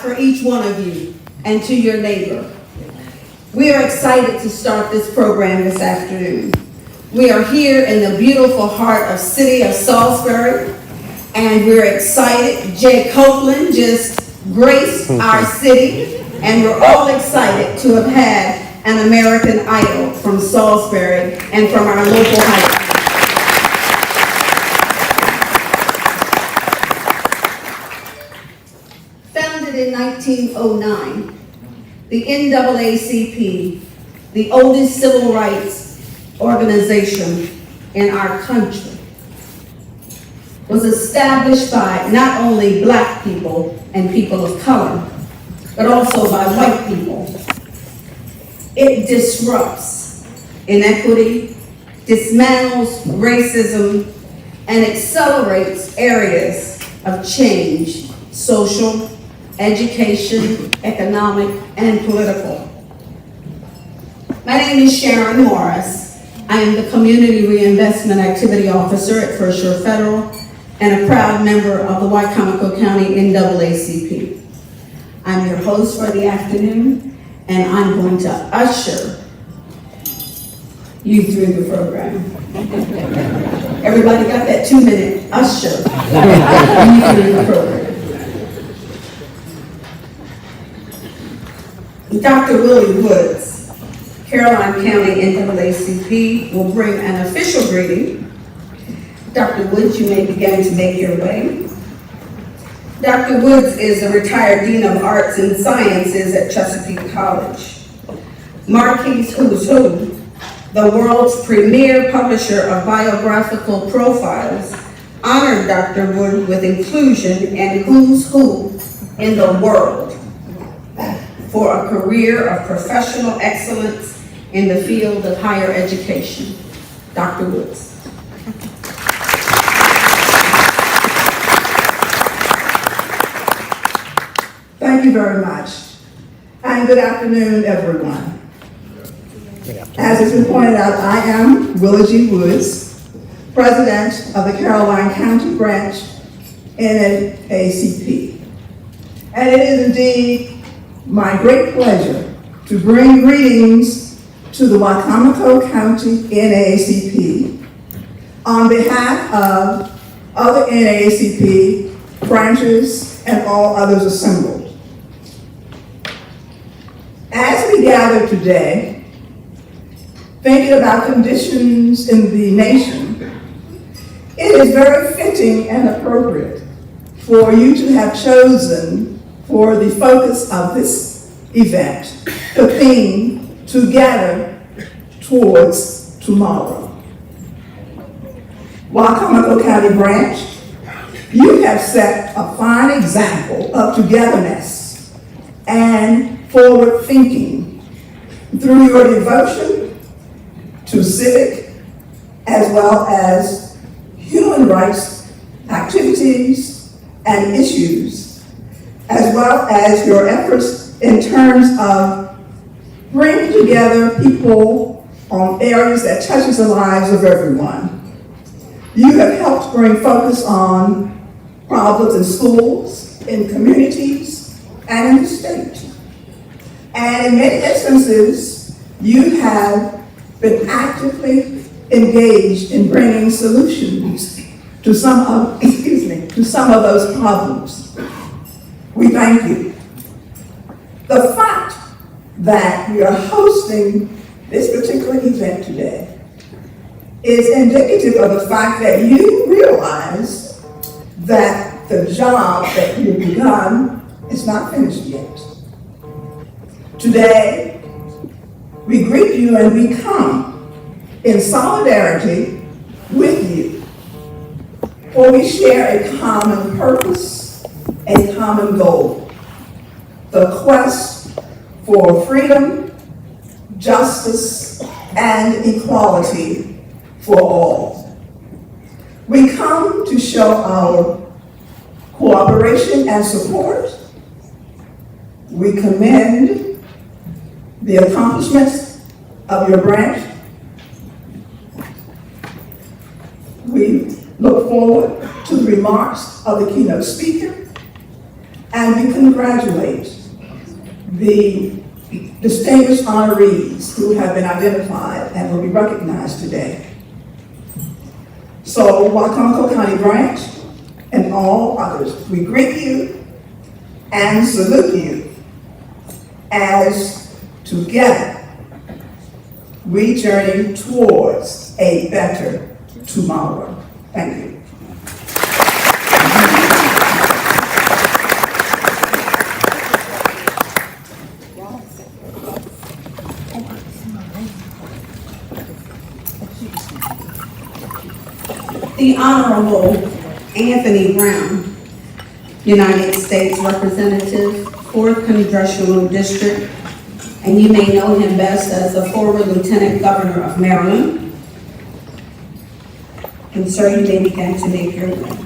for each one of you and to your neighbor. We are excited to start this program this afternoon. We are here in the beautiful heart of city of Salisbury, and we're excited. Jay Copeland just graced our city, and we're all excited to have had an American Idol from Salisbury and from our local high school. Founded in 1909, the NAACP, the oldest civil rights organization in our country, was established by not only Black people and people of color, but also by white people. It disrupts inequity, dismantles racism, and accelerates areas of change, social, education, economic, and political. My name is Sharon Morris. I am the Community Reinvestment Activity Officer at First Shore Federal and a proud member of the Wycomico County NAACP. I'm your host for the afternoon, and I'm going to usher you through the program. Everybody got that 2-minute usher you through the program. Dr. Willie Woods, Caroline County NAACP, will bring an official greeting. Dr. Woods, you may begin to make your way. Dr. Woods is a retired Dean of Arts and Sciences at Chesapeake College. Marquis Who's Who, the world's premier publisher of biographical profiles, honored Dr. Wood with inclusion in Who's Who in the World for a career of professional excellence in the field of higher education. Dr. Woods. Thank you very much, and good afternoon, everyone. As has been pointed out, I am Willie G. Woods, President of the Caroline County Branch NAACP. And it is indeed my great pleasure to bring greetings to the Wycomico County NAACP on behalf of other NAACP branches and all others assembled. As we gather today, thinking about conditions in the nation, it is very fitting and appropriate for you to have chosen for the focus of this event the theme Together Towards Tomorrow. Wycomico County Branch, you have set a fine example of togetherness and forward thinking through your devotion to civic as well as human rights activities and issues, as well as your efforts in terms of bringing together people on areas that touches the lives of everyone. You have helped bring focus on problems in schools, in communities, and in the state. And in many instances, you have been actively engaged in bringing solutions to some of those problems. We thank you. The fact that we are hosting this particular event today is indicative of the fact that you realize that the job that you've begun is not finished yet. Today, we greet you and we come in solidarity with you, for we share a common purpose, a common goal, the quest for freedom, justice, and equality for all. We come to show our cooperation and support. We commend the accomplishments of your branch. We look forward to the remarks of the keynote speaker, and we congratulate the distinguished honorees who have been identified and will be recognized today. So, Wycomico County Branch and all others, we greet you and salute you as together we journey towards a better tomorrow. Thank you. The Honorable Anthony Brown, United States Representative, 4th Congressional District, and you may know him best as the former Lieutenant Governor of Maryland. And sir, you may begin to make your way.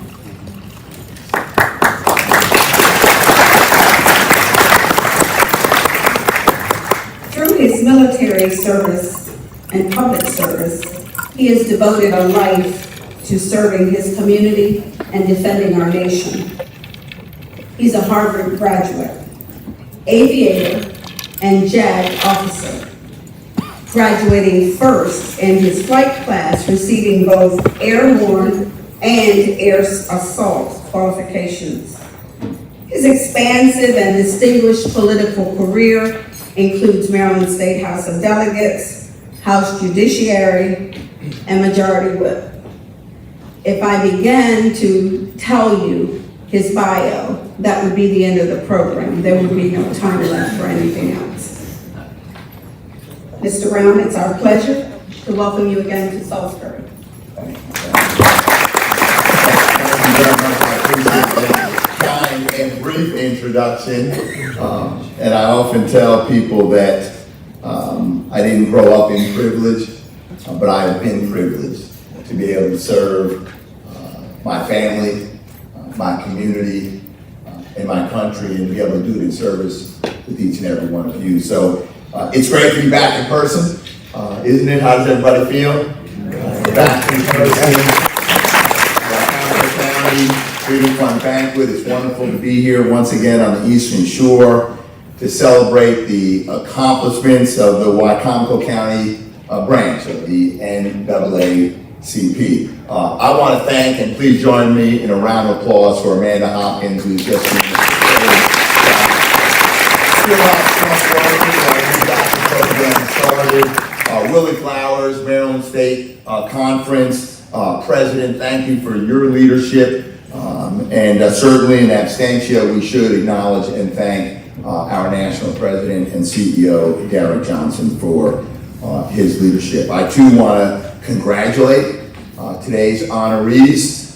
Through his military service and public service, he has devoted a life to serving his community and defending our nation. He's a Harvard graduate, aviator, and JAG officer, graduating first in his flight class, receiving both airborne and air assault qualifications. His expansive and distinguished political career includes Maryland State House of Delegates, House Judiciary, and Majority Whip. If I began to tell you his bio, that would be the end of the program. There would be no time left for anything else. Mr. Brown, it's our pleasure to welcome you again to Salisbury. Thank you very much. I appreciate that kind and brief introduction. And I often tell people that I didn't grow up in privilege, but I have been privileged to be able to serve my family, my community, and my country, and to be able to do it in service with each and every one of you. So it's great to be back in person, isn't it? How does everybody feel? Back in person, Wycomico County Freedom Fund Banquet. It's wonderful to be here once again on the Eastern Shore to celebrate the accomplishments of the Wycomico County branch of the NAACP. I want to thank, and please join me in a round of applause for Amanda Hopkins, who's just been started. Willie Flowers, Maryland State Conference President, thank you for your leadership. And certainly in absentia, we should acknowledge and thank our National President and CEO, Derek Johnson, for his leadership. I too want to congratulate today's honorees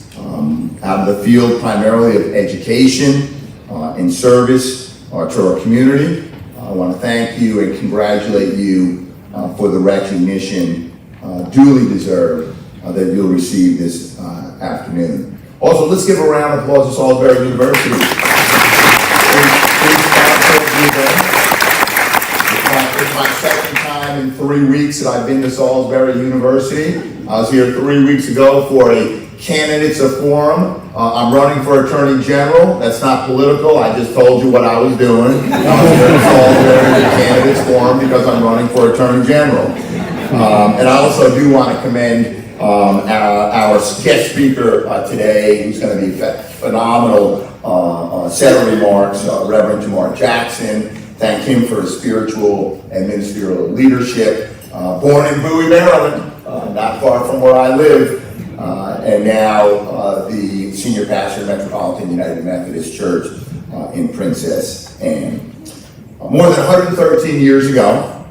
out of the field primarily of education and service to our community. I want to thank you and congratulate you for the recognition duly deserved that you'll receive this afternoon. Also, let's give a round of applause to Salisbury University. It's my second time in 3 weeks that I've been to Salisbury University. I was here 3 weeks ago for a candidates forum. I'm running for Attorney General. That's not political. I just told you what I was doing. I was here at Salisbury candidates forum because I'm running for Attorney General. And I also do want to commend our guest speaker today, who's going to be phenomenal set of remarks, Reverend Jamar Jackson. Thank him for his spiritual and ministerial leadership. Born in Bowie, Maryland, not far from where I live, and now the senior pastor of Metropolitan United Methodist Church in Princess Anne. More than 113 years ago,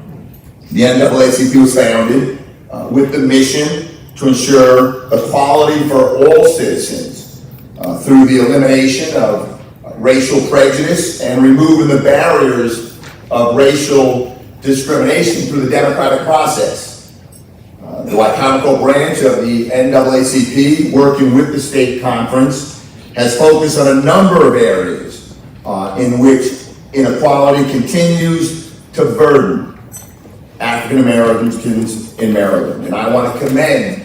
the NAACP was founded with the mission to ensure equality for all citizens through the elimination of racial prejudice and removing the barriers of racial discrimination through the democratic process. The Wycomico branch of the NAACP, working with the state conference, has focused on a number of areas in which inequality continues to burden African Americans in Maryland. And I want to commend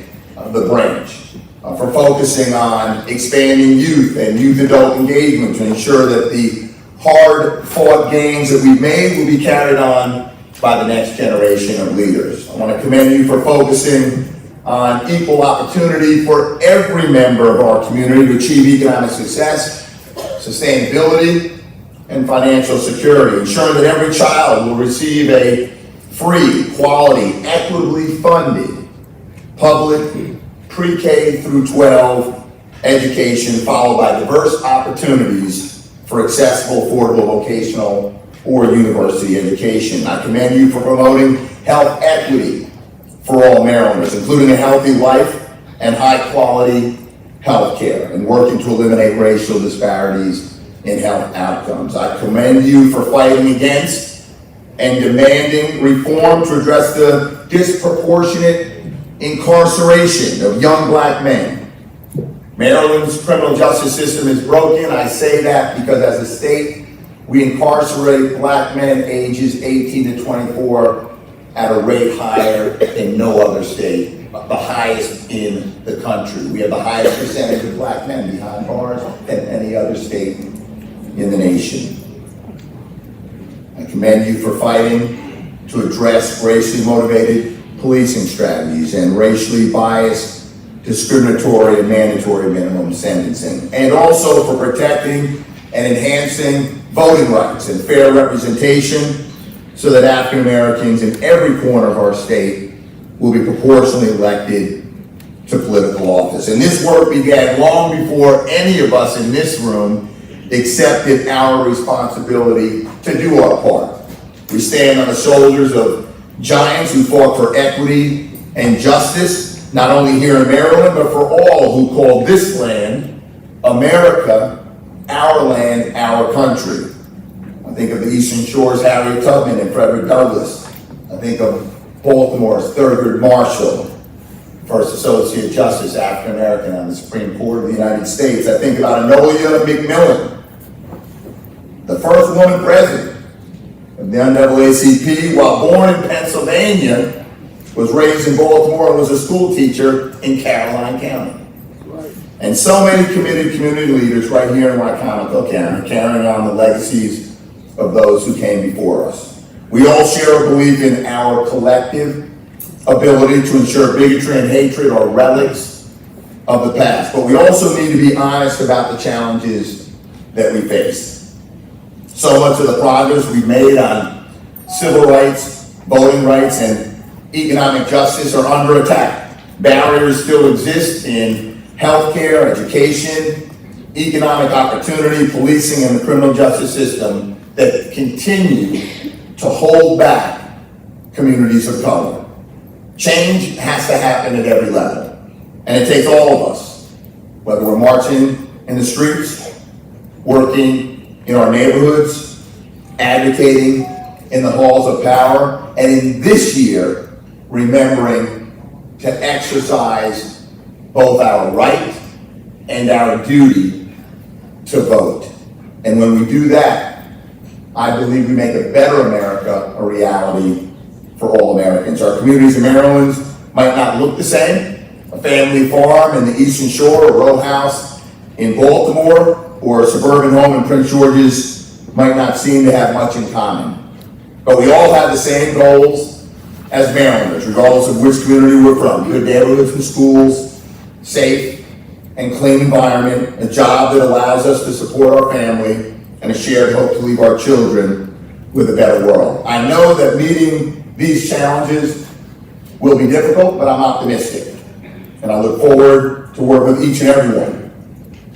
the branch for focusing on expanding youth and youth adult engagement to ensure that the hard-fought gains that we've made will be carried on by the next generation of leaders. I want to commend you for focusing on equal opportunity for every member of our community to achieve economic success, sustainability, and financial security, ensuring that every child will receive a free, quality, equitably funded public pre-K through 12 education, followed by diverse opportunities for accessible, affordable, vocational, or university education. I commend you for promoting health equity for all Marylanders, including a healthy life and high-quality health care, and working to eliminate racial disparities in health outcomes. I commend you for fighting against and demanding reform to address the disproportionate incarceration of young black men. Maryland's criminal justice system is broken. I say that because as a state, we incarcerate black men ages 18 to 24 at a rate higher than no other state, the highest in the country. We have the highest percentage of black men behind bars than any other state in the nation. I commend you for fighting to address racially motivated policing strategies and racially biased, discriminatory, and mandatory minimum sentencing, and also for protecting and enhancing voting rights and fair representation so that African Americans in every corner of our state will be proportionally elected to political office. And this work began long before any of us in this room accepted our responsibility to do our part. We stand on the shoulders of giants who fought for equity and justice, not only here in Maryland, but for all who call this land, America, our land, our country. I think of the Eastern Shore's Harriet Tubman and Frederick Douglass. I think of Baltimore's Thurgood Marshall, First Associate Justice, African American on the Supreme Court of the United States. I think about Enola McMillan, the first woman president of the NAACP, while born in Pennsylvania, was raised in Baltimore and was a school teacher in Caroline County. And so many committed community leaders right here in Wycomico County, carrying on the legacies of those who came before us. We all share a belief in our collective ability to ensure bigotry and hatred are relics of the past, but we also need to be honest about the challenges that we face. So much of the progress we've made on civil rights, voting rights, and economic justice are under attack. Barriers still exist in healthcare, education, economic opportunity, policing, and the criminal justice system that continue to hold back communities of color. Change has to happen at every level, and it takes all of us, whether we're marching in the streets, working in our neighborhoods, advocating in the halls of power, and in this year, remembering to exercise both our right and our duty to vote. And when we do that, I believe we make a better America a reality for all Americans. Our communities in Maryland might not look the same. A family farm in the Eastern Shore, a row house in Baltimore, or a suburban home in Prince George's might not seem to have much in common. But we all have the same goals as Marylanders, regardless of which community we're from. Good neighborhoods and schools, safe and clean environment, a job that allows us to support our family, and a shared hope to leave our children with a better world. I know that meeting these challenges will be difficult, but I'm optimistic. And I look forward to work with each and every one,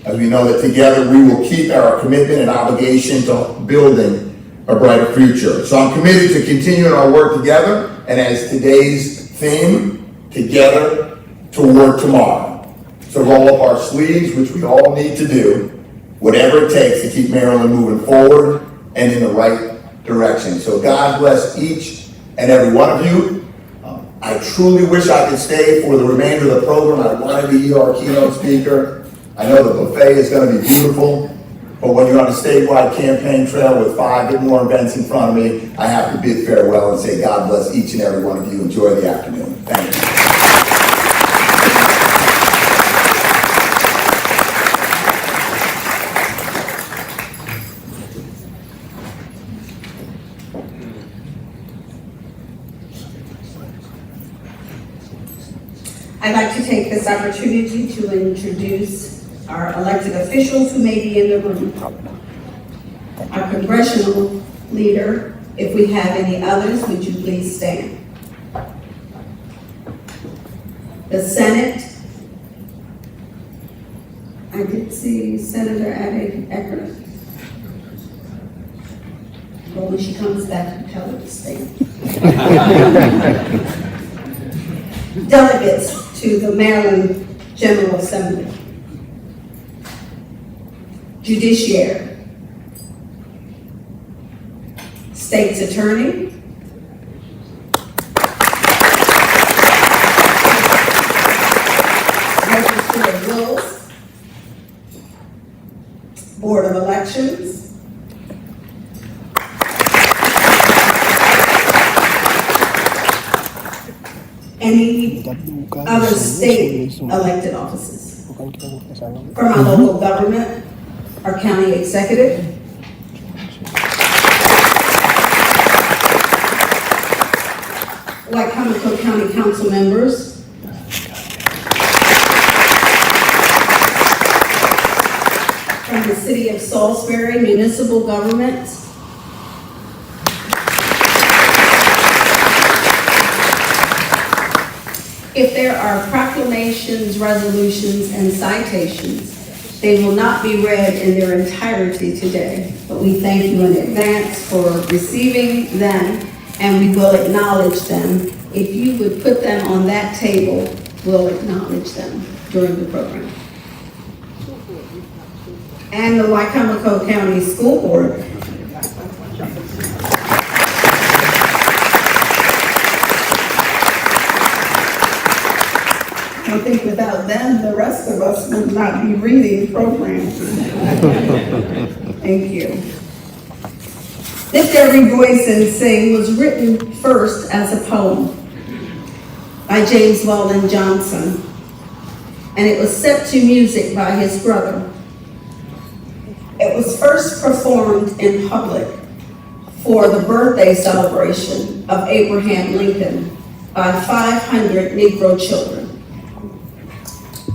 as we know that together we will keep our commitment and obligation to building a brighter future. So I'm committed to continuing our work together, and as today's theme, together toward tomorrow. So roll up our sleeves, which we all need to do, whatever it takes to keep Maryland moving forward and in the right direction. So God bless each and every one of you. I truly wish I could stay for the remainder of the program. I wanted to hear our keynote speaker. I know the buffet is going to be beautiful, but when you're on a statewide campaign trail with 5 more events in front of me, I have to bid farewell and say God bless each and every one of you. Enjoy the afternoon. Thank you. I'd like to take this opportunity to introduce our elected officials who may be in the room. Our congressional leader, if we have any others, would you please stand? The Senate, I did see Senator Abbey Eckert. Well, when she comes back, you tell her to stand. Delegates to the Maryland General Assembly. Judiciary. State's Attorney. Register of Wills. Board of Elections. Any other state elected offices. From our local government, our county executive, Wycomico County Council members, from the city of Salisbury municipal government, if there are proclamations, resolutions, and citations, they will not be read in their entirety today, but we thank you in advance for receiving them, and we will acknowledge them. If you would put them on that table, we'll acknowledge them during the program. And the Wycomico County School Board. I think without them, the rest of us would not be reading programs. Thank you. Lift Every Voice and Sing was written first as a poem by James Weldon Johnson, and it was set to music by his brother. It was first performed in public for the birthday celebration of Abraham Lincoln by 500 Negro children.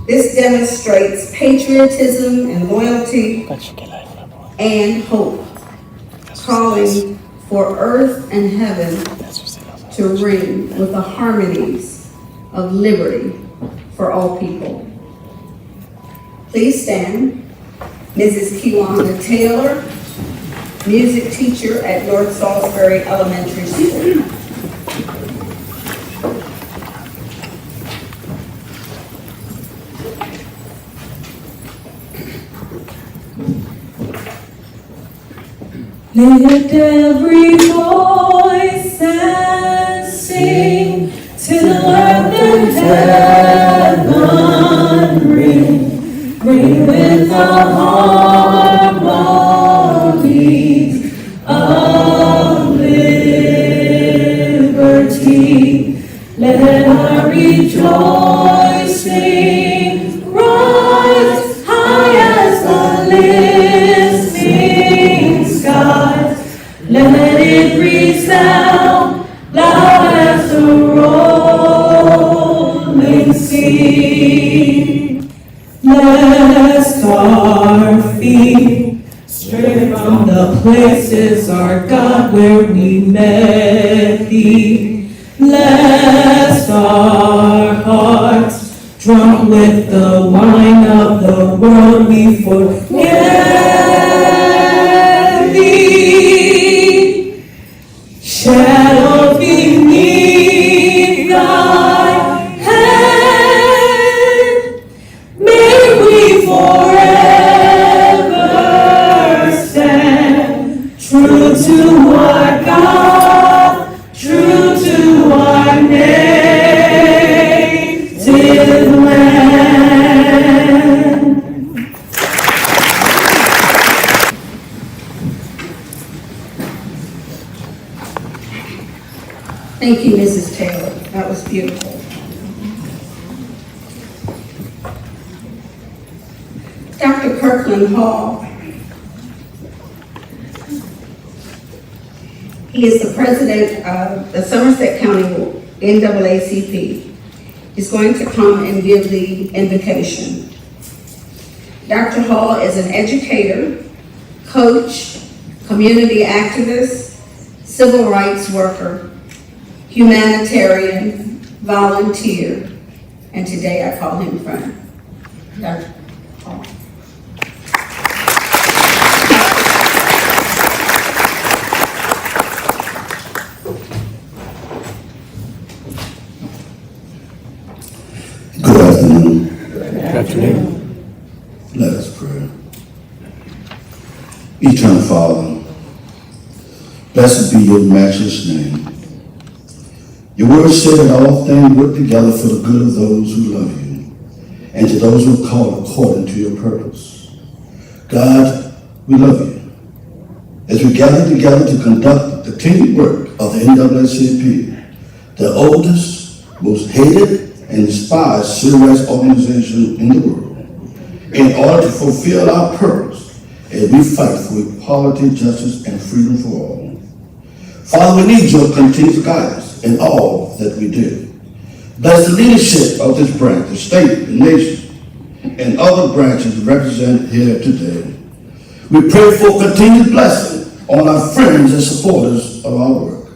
This demonstrates patriotism and loyalty and hope, calling for earth and heaven to ring with the harmonies of liberty for all people. Please stand. Mrs. Kiwana Taylor, music teacher at North Salisbury Elementary School. Lift every voice and sing till earth and heaven ring. Ring with the harmonies of liberty. Let our rejoicing rise high as the listening skies. Let it resound loud as the rolling sea. Lest our feet stray from the places, our God, where we met thee. Lest our hearts, drunk with the wine of the world, we forget thee. Shadow beneath thy hand, may we forever stand true to our God, true to our native land. Thank you, Mrs. Taylor. That was beautiful. Dr. Kirkland Hall. He is the president of the Somerset County NAACP. is going to come and give the invocation. Dr. Hall is an educator, coach, community activist, civil rights worker, humanitarian, volunteer, and today I call him friend. Dr. Hall. Good afternoon. Good afternoon. Let us pray. Eternal Father, blessed be your matchless name. Your word said that all things work together for the good of those who love you and to those who are called according to your purpose. God, we love you. As we gather together to conduct the continued work of the NAACP, the oldest, most hated, and despised civil rights organization in the world, in order to fulfill our purpose as we fight for equality, justice, and freedom for all. Father, we need your continued guidance in all that we do. Bless the leadership of this branch, the state, the nation, and other branches represented here today. We pray for continued blessing on our friends and supporters of our work.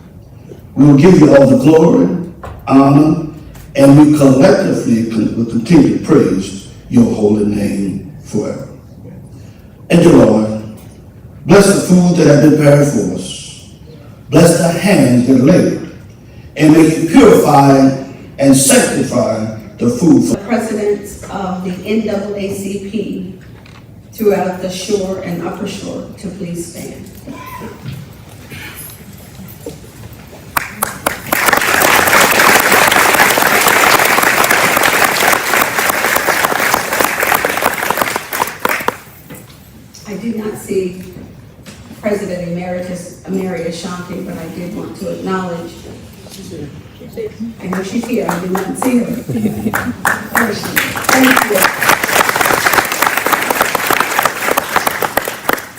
We will give you all the glory, honor, and we collectively will continue to praise your holy name forever. And dear Lord, bless the food that has been prepared for us. Bless the hands that labored, and may you purify and sanctify the food for The presidents of the NAACP throughout the shore and upper shore to please stand. I did not see President Emeritus Amaria Shanti, but I did want to acknowledge. I know she's here, I did not see her. There she is. Thank you.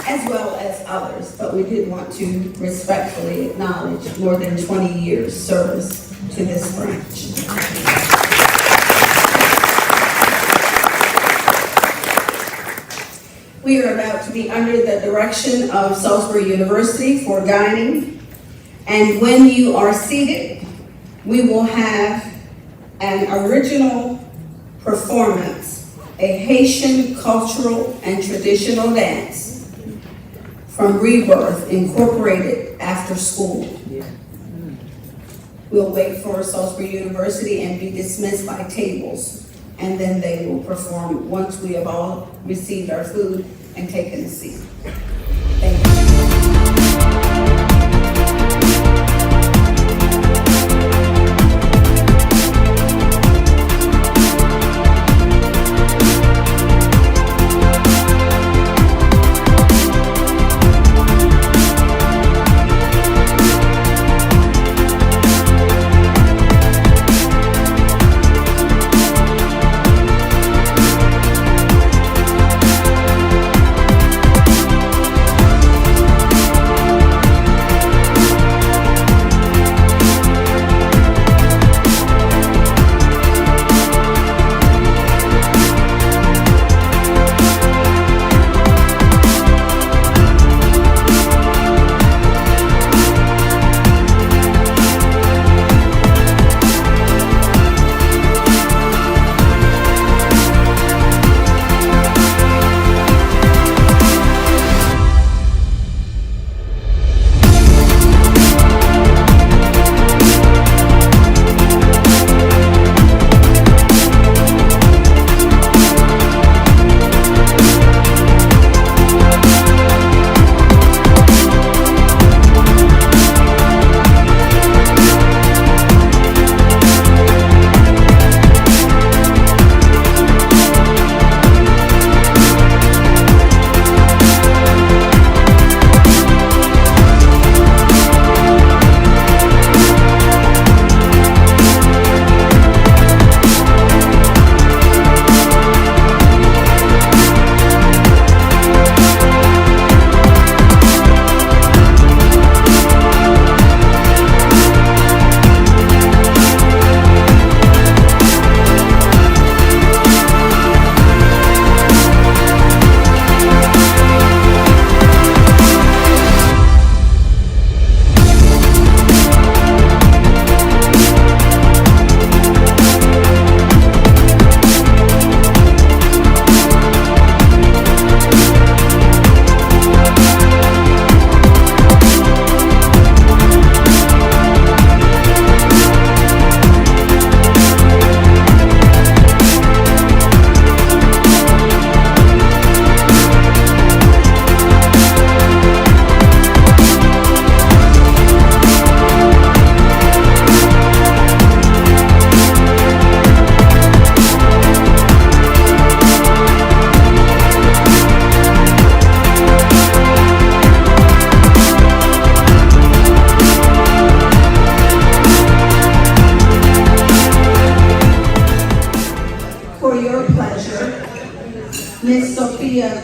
As well as others, but we did want to respectfully acknowledge more than 20 years service to this branch. We are about to be under the direction of Salisbury University for dining. And when you are seated, we will have an original performance, a Haitian cultural and traditional dance from Rebirth, incorporated after school. We'll wait for Salisbury University and be dismissed by tables. And then they will perform once we have all received our food and taken a seat. Thank you.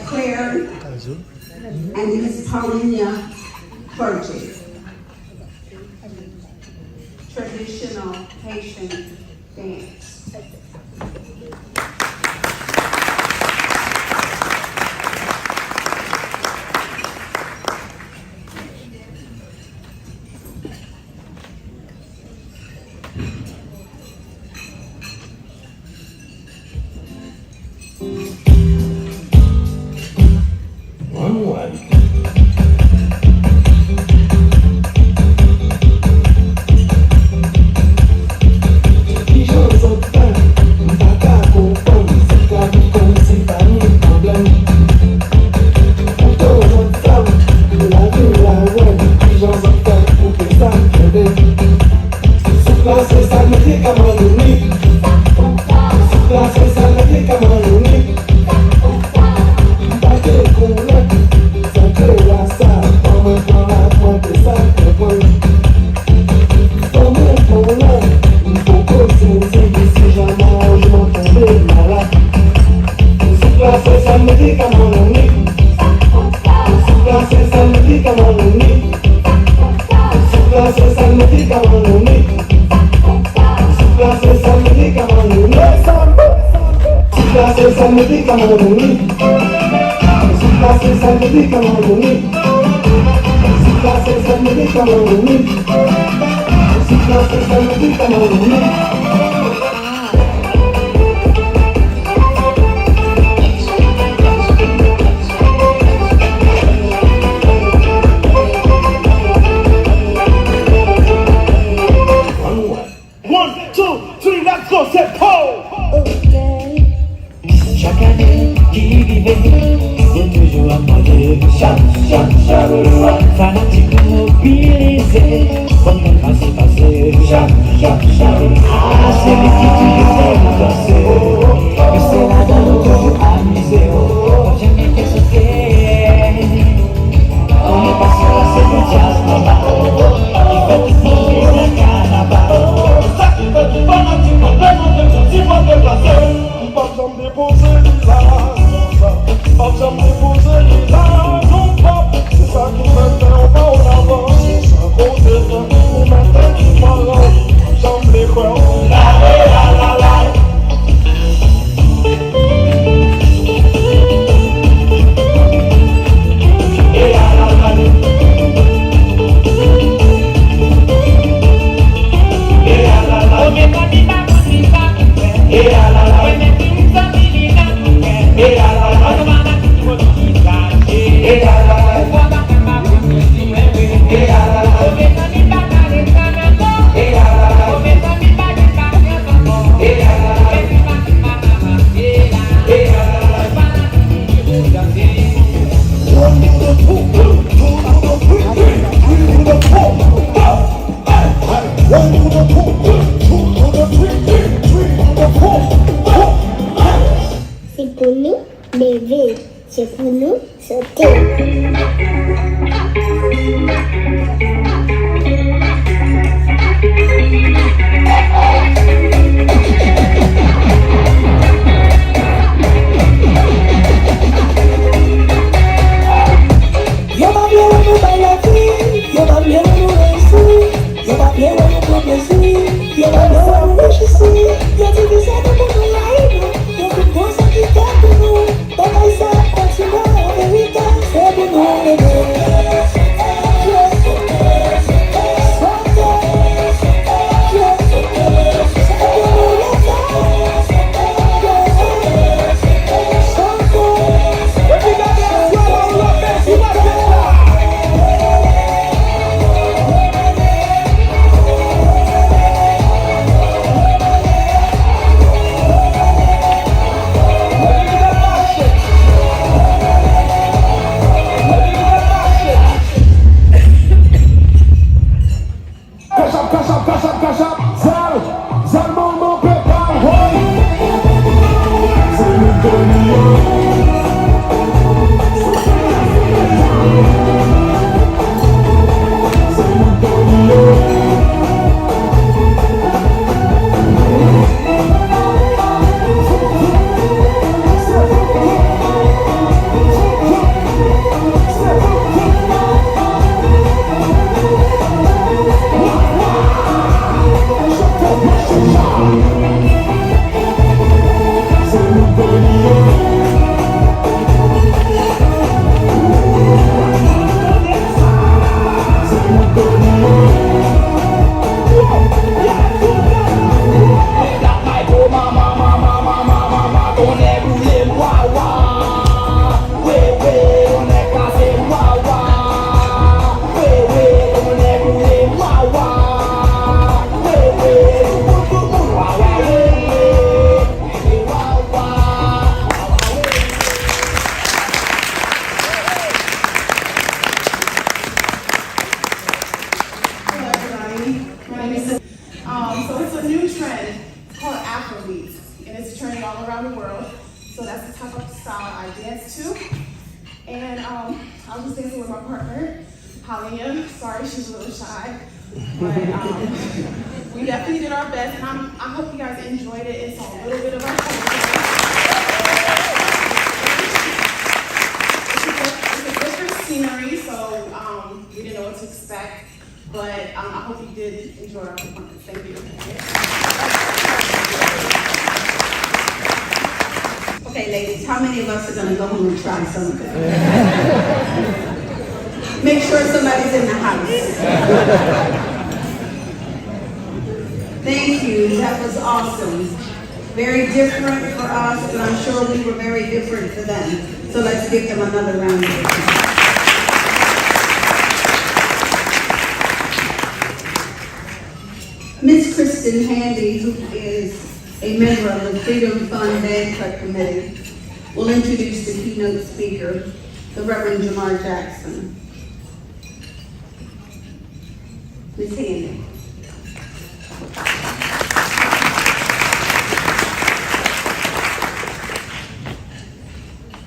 Claire and Miss Paulina clergy. Traditional Haitian dance. C'est pour nous lever, c'est pour nous sauter. Yo va bien nous bailer, yo va bien nous réussir, yo va bien nous progresser, yo va bien nous réussir, yo dit que c'est pour nous live, yo tout pour ça qui t'aime pour nous, dans la salle continue en vérité, c'est pour nous lever. And I was dancing with my partner, Holly. Sorry, she's a little shy. But we definitely did our best, and I hope you guys enjoyed it and saw a little bit of our culture. It's a different scenery, so we didn't know what to expect, but I hope you did enjoy our performance. Thank you. Okay, ladies, how many of us are gonna go home and try some of it? Make sure somebody's in the house. Thank you, that was awesome. Very different for us, but I'm sure we were very different for them. So let's give them another round of applause. Ms. Kristen Handy, who is a member of the Freedom Fund Banquet Committee, will introduce the keynote speaker, the Reverend Jamar Jackson. Ms. Handy.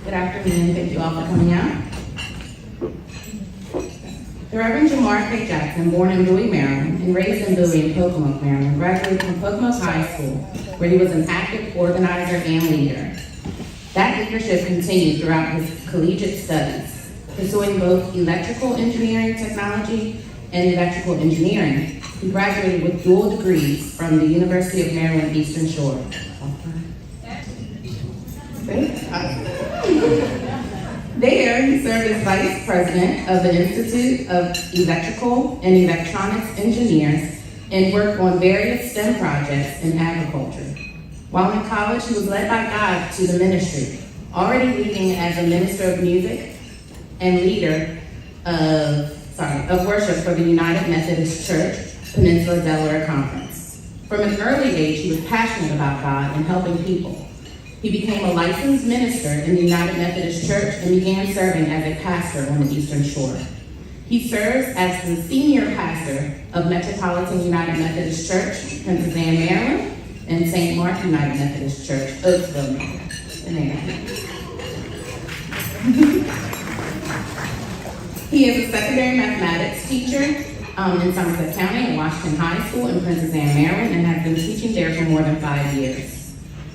Good afternoon, thank you all for coming out. The Reverend Jamar K. Jackson, born in Bowie, Maryland, and raised in Bowie and Pocomoke, Maryland, graduated from Pocomoke High School, where he was an active organizer and leader. That leadership continued throughout his collegiate studies, pursuing both electrical engineering technology and electrical engineering. He graduated with dual degrees from the University of Maryland Eastern Shore. There, he served as Vice President of the Institute of Electrical and Electronics Engineers and worked on various STEM projects in agriculture. While in college, he was led by God to the ministry, already leading as a minister of music and leader of worship for the United Methodist Church Peninsula Delaware Conference. From an early age, he was passionate about God and helping people. He became a licensed minister in the United Methodist Church and began serving as a pastor on the Eastern Shore. He serves as the senior pastor of Metropolitan United Methodist Church, Princess Anne, Maryland, and St. Mark United Methodist Church, Oaksville, Maryland. He is a secondary mathematics teacher in Somerset County at Washington High School in Princess Anne, Maryland, and has been teaching there for more than 5 years.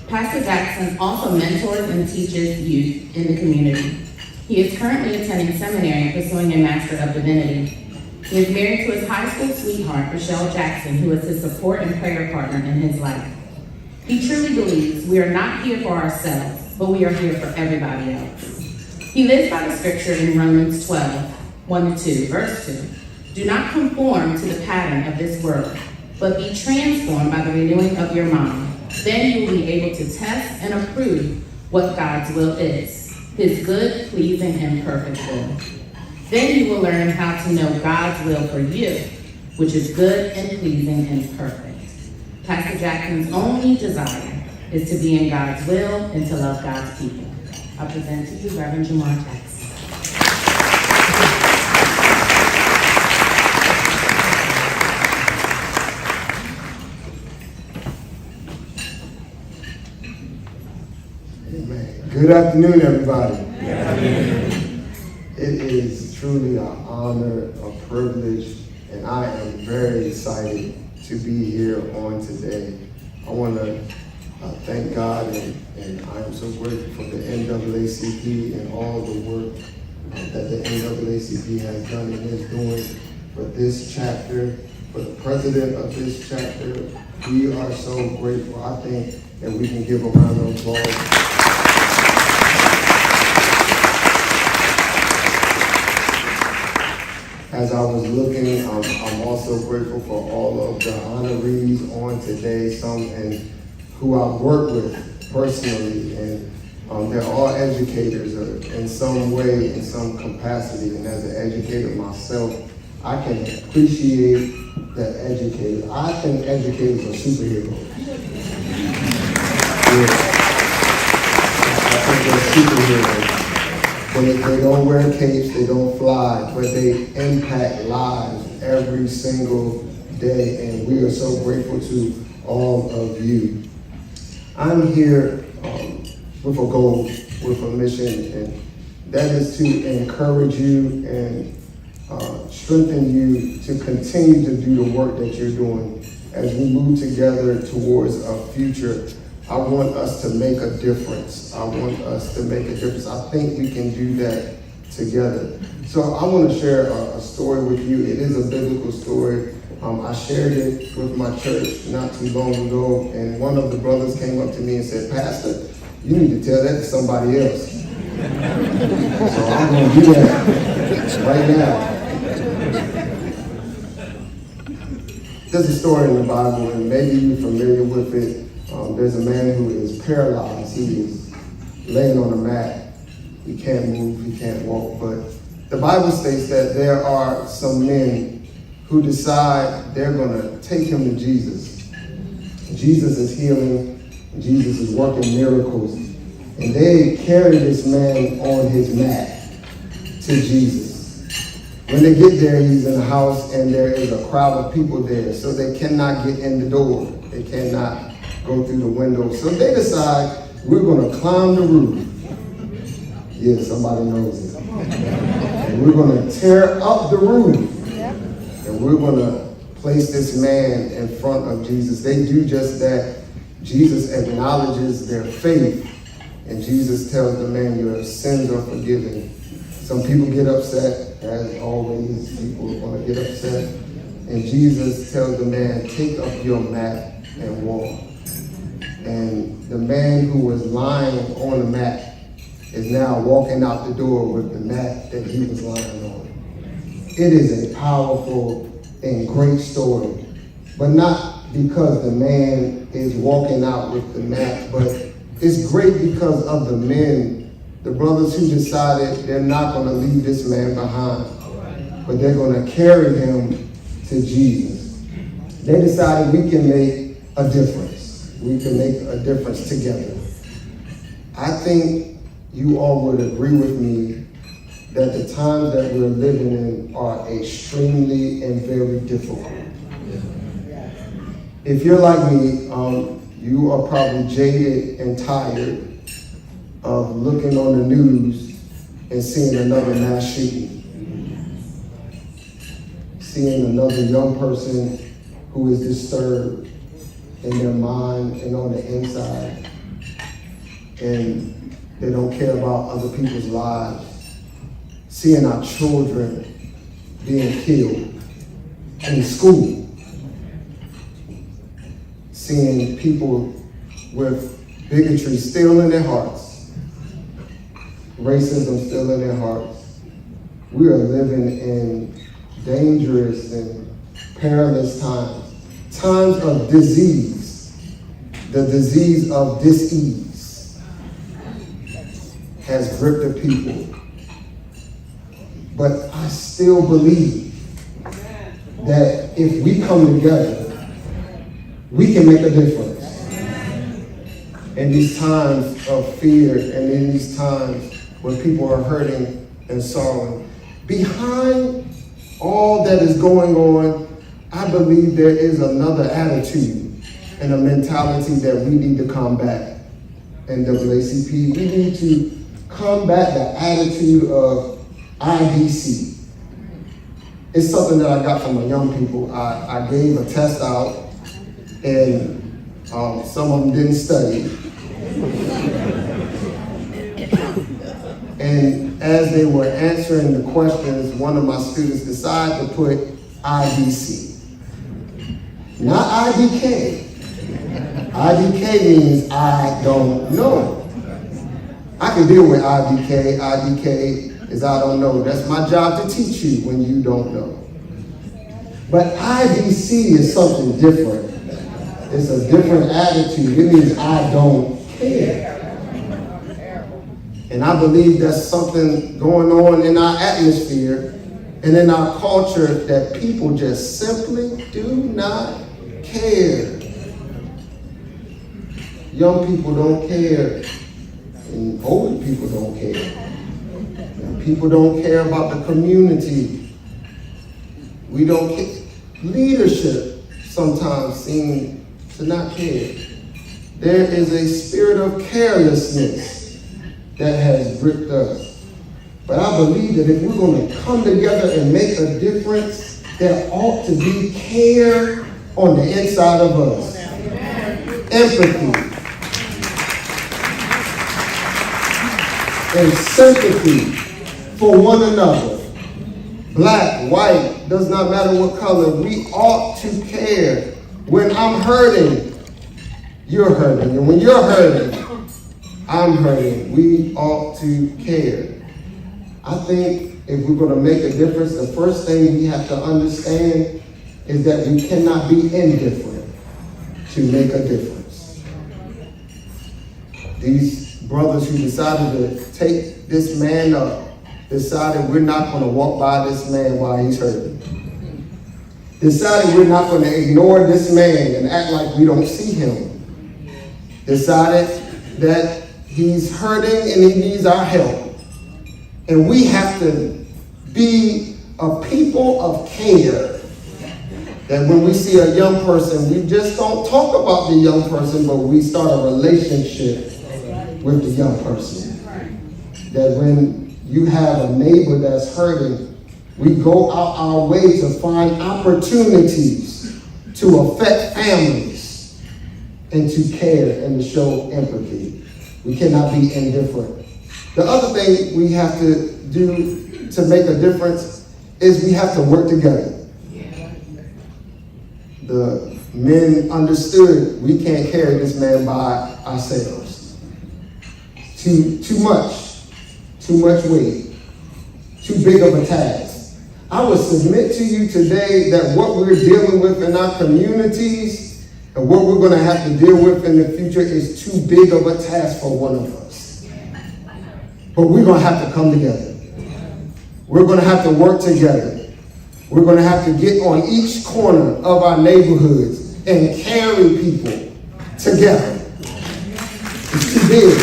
Pastor Jackson also mentors and teaches youth in the community. He is currently attending seminary and pursuing a Master of Divinity. He is married to his high school sweetheart, Rochelle Jackson, who is his support and prayer partner in his life. He truly believes we are not here for ourselves, but we are here for everybody else. He lives by the scripture in Romans 12, 1-2, verse 2. Do not conform to the pattern of this world, but be transformed by the renewing of your mind. Then you will be able to test and approve what God's will is, his good, pleasing, and perfect will. Then you will learn how to know God's will for you, which is good and pleasing and perfect. Pastor Jackson's only desire is to be in God's will and to love God's people. I present to you Reverend Jamar Jackson. Good afternoon, everybody. It is truly an honor, a privilege, and I am very excited to be here on today. I want to thank God, and I am so grateful for the NAACP and all the work that the NAACP has done and is doing for this chapter, for the president of this chapter. We are so grateful. I think that we can give a round of applause. As I was looking, I'm also grateful for all of the honorees on today, some and who I've worked with personally, and they're all educators in some way, in some capacity. And as an educator myself, I can appreciate the educators. I think educators are superheroes. Yeah. I think they're superheroes. They don't wear capes, they don't fly, but they impact lives every single day, and we are so grateful to all of you. I'm here with a goal, with a mission, and that is to encourage you and strengthen you to continue to do the work that you're doing. As we move together towards a future, I want us to make a difference. I want us to make a difference. I think we can do that together. So I want to share a story with you. It is a biblical story. I shared it with my church not too long ago, and one of the brothers came up to me and said, "Pastor, you need to tell that to somebody else." So I'm going to do that right now. There's a story in the Bible, and maybe you're familiar with it. There's a man who is paralyzed. He is laying on a mat. He can't move, he can't walk. But the Bible states that there are some men who decide they're going to take him to Jesus. Jesus is healing. Jesus is working miracles. And they carry this man on his mat to Jesus. When they get there, he's in a house and there is a crowd of people there. So they cannot get in the door. They cannot go through the window. So they decide, we're going to climb the roof. Yeah, somebody knows it. And we're going to tear up the roof. And we're going to place this man in front of Jesus. They do just that. Jesus acknowledges their faith. And Jesus tells the man, your sins are forgiven. Some people get upset, as always, people are going to get upset. And Jesus tells the man, take up your mat and walk. And the man who was lying on the mat is now walking out the door with the mat that he was lying on. It is a powerful and great story, but not because the man is walking out with the mat, but it's great because of the men, the brothers who decided they're not going to leave this man behind, but they're going to carry him to Jesus. They decided we can make a difference. We can make a difference together. I think you all would agree with me that the times that we're living in are extremely and very difficult. If you're like me, you are probably jaded and tired of looking on the news and seeing another mass shooting. Seeing another young person who is disturbed in their mind and on the inside, and they don't care about other people's lives. Seeing our children being killed in school. Seeing people with bigotry still in their hearts. Racism still in their hearts. We are living in dangerous and perilous times. Times of disease. The disease of dis-ease has gripped the people. But I still believe that if we come together, we can make a difference. In these times of fear and in these times when people are hurting and sorrowing, behind all that is going on, I believe there is another attitude and a mentality that we need to combat. NAACP, we need to combat the attitude of IDC. It's something that I got from my young people. I gave a test out, and some of them didn't study. And as they were answering the questions, one of my students decided to put IDC. Not IDK. IDK means I don't know. I can deal with IDK. IDK is I don't know. That's my job to teach you when you don't know. But IDC is something different. It's a different attitude. It means I don't care. And I believe there's something going on in our atmosphere and in our culture that people just simply do not care. Young people don't care, and older people don't care. And people don't care about the community. We don't care. Leadership sometimes seems to not care. There is a spirit of carelessness that has gripped us. But I believe that if we're going to come together and make a difference, there ought to be care on the inside of us. Empathy and sympathy for one another. Black, white, does not matter what color. We ought to care. When I'm hurting, you're hurting. And when you're hurting, I'm hurting. We ought to care. I think if we're going to make a difference, the first thing we have to understand is that we cannot be indifferent to make a difference. These brothers who decided to take this man up decided we're not going to walk by this man while he's hurting. Decided we're not going to ignore this man and act like we don't see him. Decided that he's hurting and he needs our help. And we have to be a people of care. That when we see a young person, we just don't talk about the young person, but we start a relationship with the young person. That when you have a neighbor that's hurting, we go out our way to find opportunities to affect families and to care and to show empathy. We cannot be indifferent. The other thing we have to do to make a difference is we have to work together. The men understood we can't carry this man by ourselves. Too much weight, too big of a task. I would submit to you today that what we're dealing with in our communities and what we're going to have to deal with in the future is too big of a task for one of us. But we're going to have to come together. We're going to have to work together. We're going to have to get on each corner of our neighborhoods and carry people together. It's too big.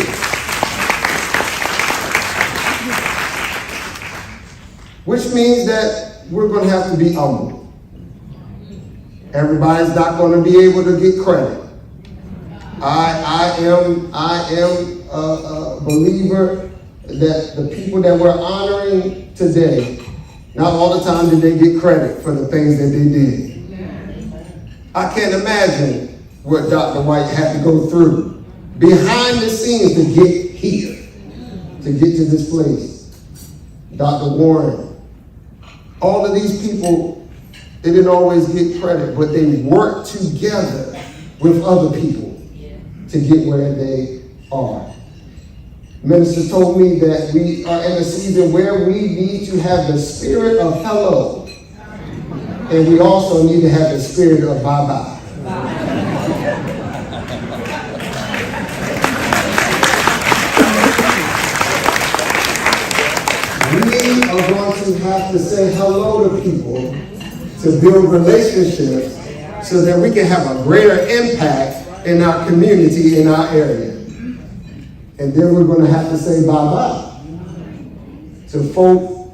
Which means that we're going to have to be humble. Everybody's not going to be able to get credit. I am a believer that the people that we're honoring today, not all the time did they get credit for the things that they did. I can't imagine what Dr. White had to go through behind the scenes to get here, to get to this place. Dr. Warren, all of these people, they didn't always get credit, but they worked together with other people to get where they are. Minister told me that we are in a season where we need to have the spirit of hello, and we also need to have the spirit of bye-bye. We are going to have to say hello to people to build relationships so that we can have a greater impact in our community, in our area. And then we're going to have to say bye-bye to folk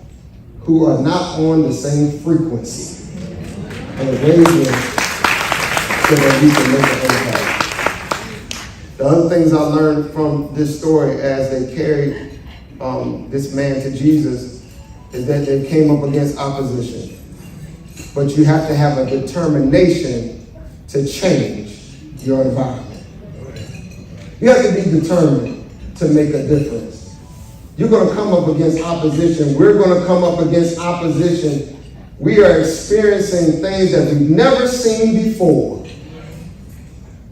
who are not on the same frequency and wavelength so that we can make an impact. The other things I learned from this story as they carried this man to Jesus is that they came up against opposition. But you have to have a determination to change your environment. You have to be determined to make a difference. You're going to come up against opposition. We're going to come up against opposition. We are experiencing things that we've never seen before.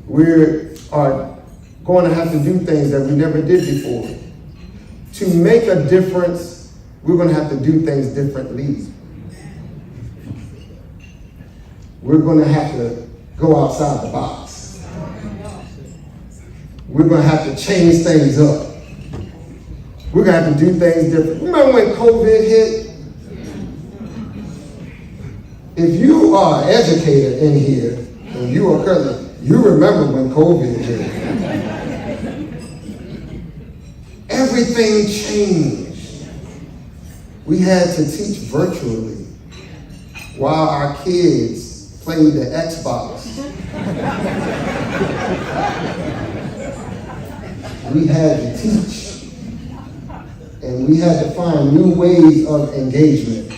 We are going to have to do things that we never did before. To make a difference, we're going to have to do things differently. We're going to have to go outside the box. We're going to have to change things up. We're going to have to do things different. Remember when COVID hit? If you are an educator in here, and you are currently, you remember when COVID hit. Everything changed. We had to teach virtually while our kids played the Xbox. We had to teach. and we had to find new ways of engagement.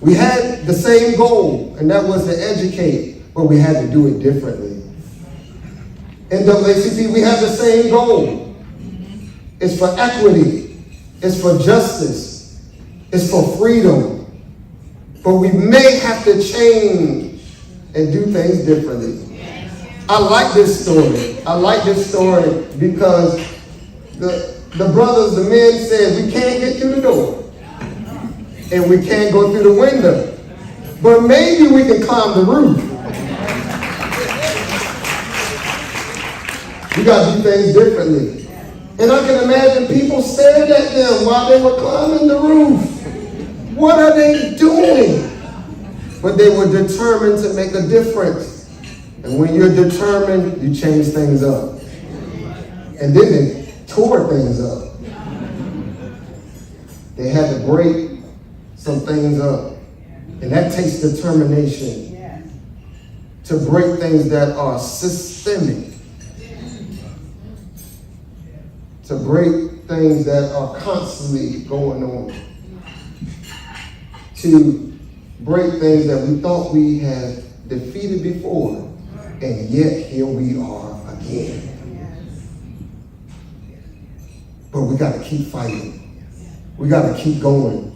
We had the same goal, and that was to educate, but we had to do it differently. NAACP, we have the same goal. It's for equity. It's for justice. It's for freedom. But we may have to change and do things differently. I like this story. I like this story because the brothers, the men said, we can't get through the door. And we can't go through the window. But maybe we can climb the roof. We got to do things differently. And I can imagine people stared at them while they were climbing the roof. What are they doing? But they were determined to make a difference. And when you're determined, you change things up. And then they tore things up. They had to break some things up. And that takes determination to break things that are systemic. To break things that are constantly going on. To break things that we thought we had defeated before. And yet here we are again. But we got to keep fighting. We got to keep going.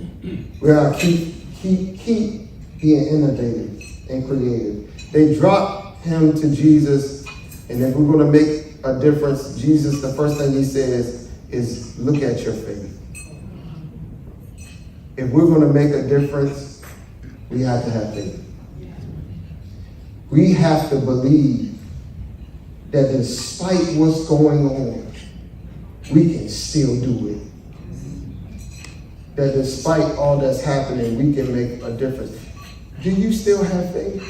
We got to keep being innovative and creative. They dropped him to Jesus, and if we're going to make a difference, Jesus, the first thing he says is, look at your faith. If we're going to make a difference, we have to have faith. We have to believe that despite what's going on, we can still do it. That despite all that's happening, we can make a difference. Do you still have faith?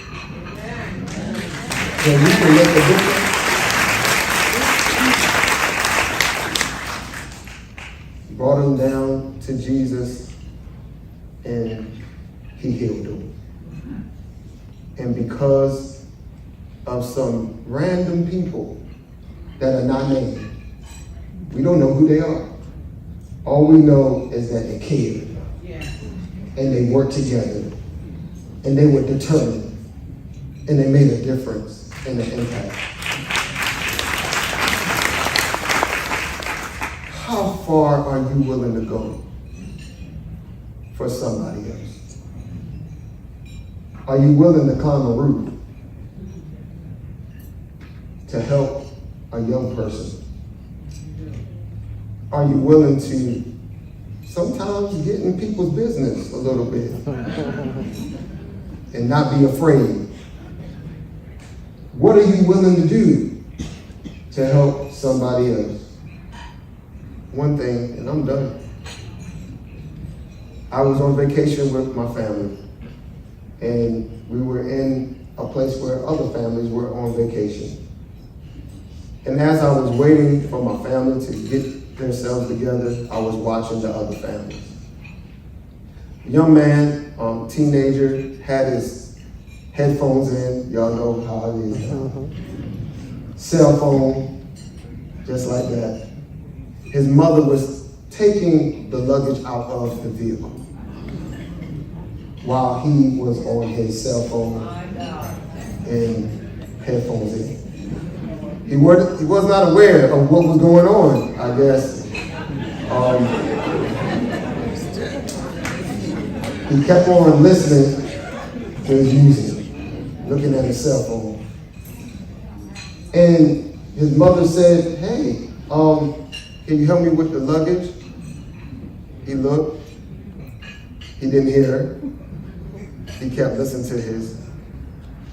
That we can make a difference? Brought him down to Jesus, and he healed him. And because of some random people that are not named, we don't know who they are. All we know is that they cared. And they worked together. And they were determined. And they made a difference and an impact. How far are you willing to go for somebody else? Are you willing to climb a roof to help a young person? Are you willing to sometimes get in people's business a little bit and not be afraid? What are you willing to do to help somebody else? One thing, and I'm done. I was on vacation with my family, and we were in a place where other families were on vacation. And as I was waiting for my family to get themselves together, I was watching the other families. A young man, teenager, had his headphones in. Y'all know how it is. Cell phone, just like that. His mother was taking the luggage out of the vehicle while he was on his cell phone and headphones in. He was not aware of what was going on, I guess. He kept on listening to his music, looking at his cell phone. And his mother said, hey, can you help me with the luggage? He looked. He didn't hear her. He kept listening to his.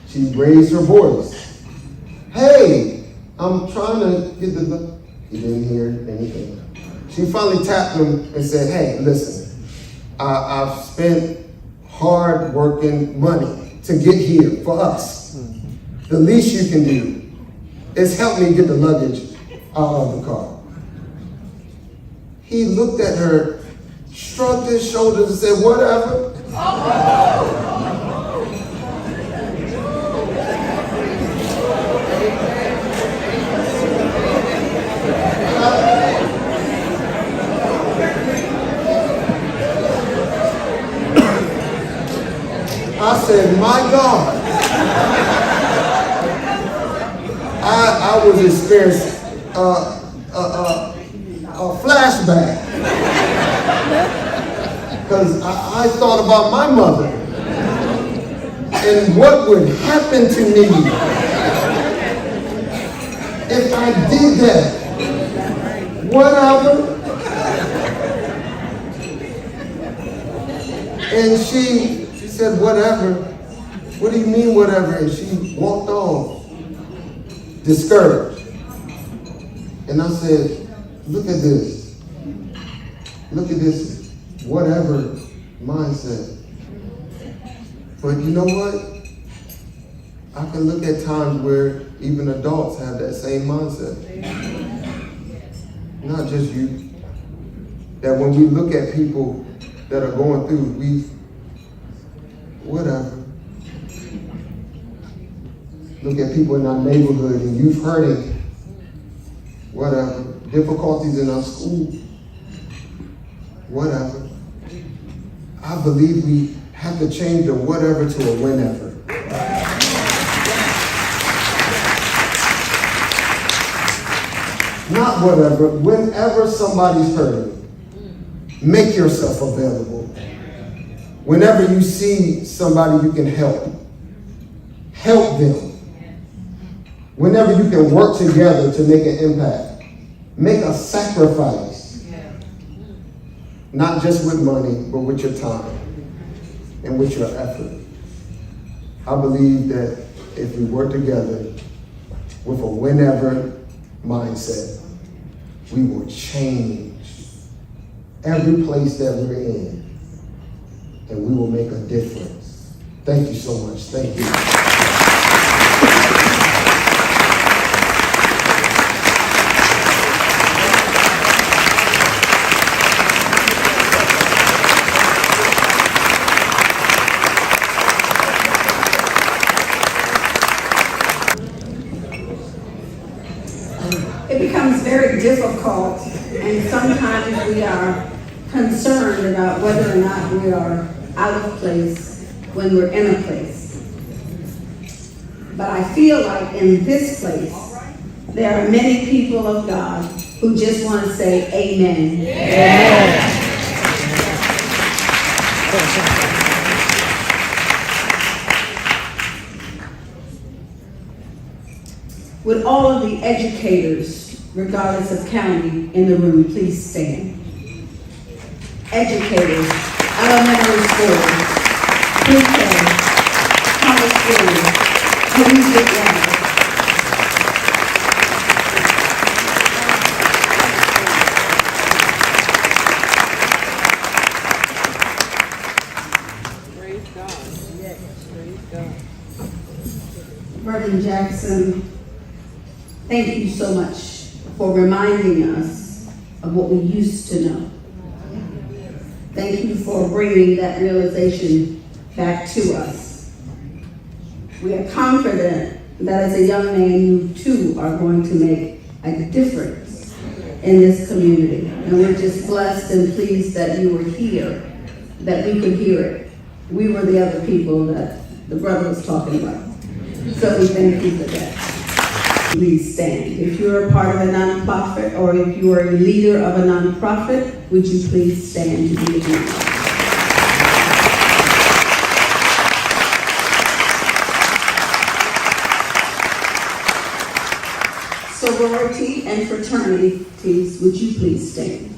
She raised her voice. Hey, I'm trying to get the luggage. He didn't hear anything. She finally tapped him and said, hey, listen, I've spent hard working money to get here for us. The least you can do is help me get the luggage out of the car. He looked at her, shrugged his shoulders and said, whatever. said, my God. I was experiencing a flashback. Because I thought about my mother and what would happen to me if I did that. Whatever. And she said, whatever. What do you mean, whatever? And she walked off, discouraged. And I said, look at this. Look at this, whatever mindset. But you know what? I can look at times where even adults have that same mindset. Not just you. That when we look at people that are going through, whatever. Look at people in our neighborhood and you've heard it. Whatever. Difficulties in our school. Whatever. I believe we have to change the whatever to a whenever. Not whatever. Whenever somebody's hurting, make yourself available. Whenever you see somebody you can help, help them. Whenever you can work together to make an impact, make a sacrifice. Not just with money, but with your time and with your effort. I believe that if we work together with a whenever mindset, we will change every place that we're in, and we will make a difference. Thank you so much. Thank you. It becomes very difficult, and sometimes we are concerned about whether or not we are out of place when we're in a place. But I feel like in this place, there are many people of God who just want to say amen. Amen. Would all of the educators, regardless of county, in the room, please stand. Educators, elementary school, pre-K, high school, collegiate level. Praise God. Yes, praise God. Reverend Jackson, thank you so much for reminding us of what we used to know. Thank you for bringing that realization back to us. We are confident that as a young man, you too are going to make a difference in this community. And we're just blessed and pleased that you were here, that we could hear it. We were the other people that the brother was talking about. So we thank you for that. Please stand. If you're a part of a nonprofit or if you are a leader of a nonprofit, would you please stand to be acknowledged? Sorority and fraternities, would you please stand?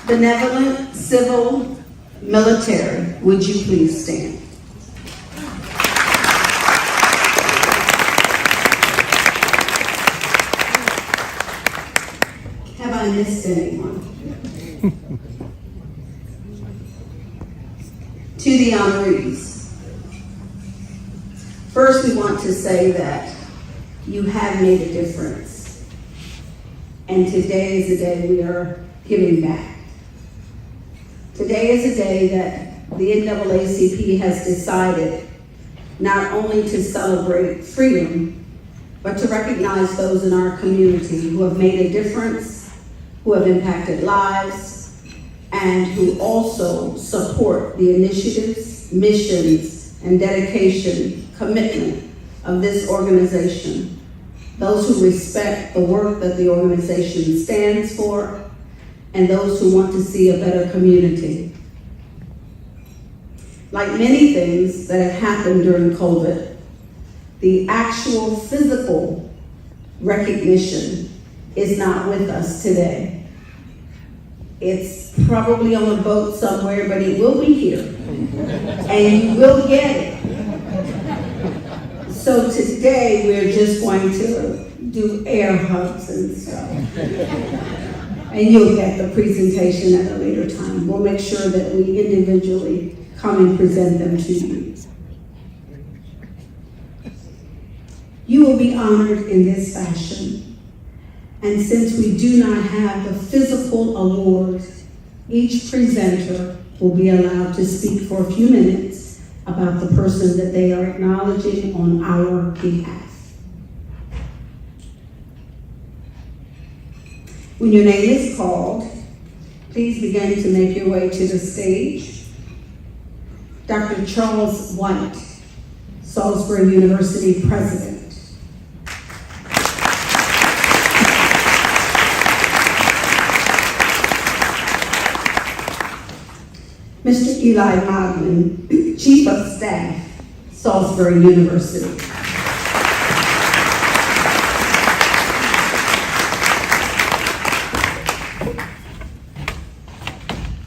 Benevolent, civil, military, would you please stand? Have I missed anyone? To the honorees. First, we want to say that you have made a difference. And today is the day we are giving back. Today is a day that the NAACP has decided not only to celebrate freedom, but to recognize those in our community who have made a difference who have impacted lives, and who also support the initiatives, missions, and dedication, commitment of this organization. Those who respect the work that the organization stands for, and those who want to see a better community. Like many things that have happened during COVID, the actual physical recognition is not with us today. It's probably on a boat somewhere, but it will be here, and you will get it. So today, we're just going to do air hugs and stuff. And you'll get the presentation at a later time. We'll make sure that we individually come and present them to you. You will be honored in this fashion. And since we do not have the physical awards, each presenter will be allowed to speak for a few minutes about the person that they are acknowledging on our behalf. When your name is called, please begin to make your way to the stage. Dr. Charles White, Salisbury University President. Mr. Eli Moglen, Chief of Staff, Salisbury University.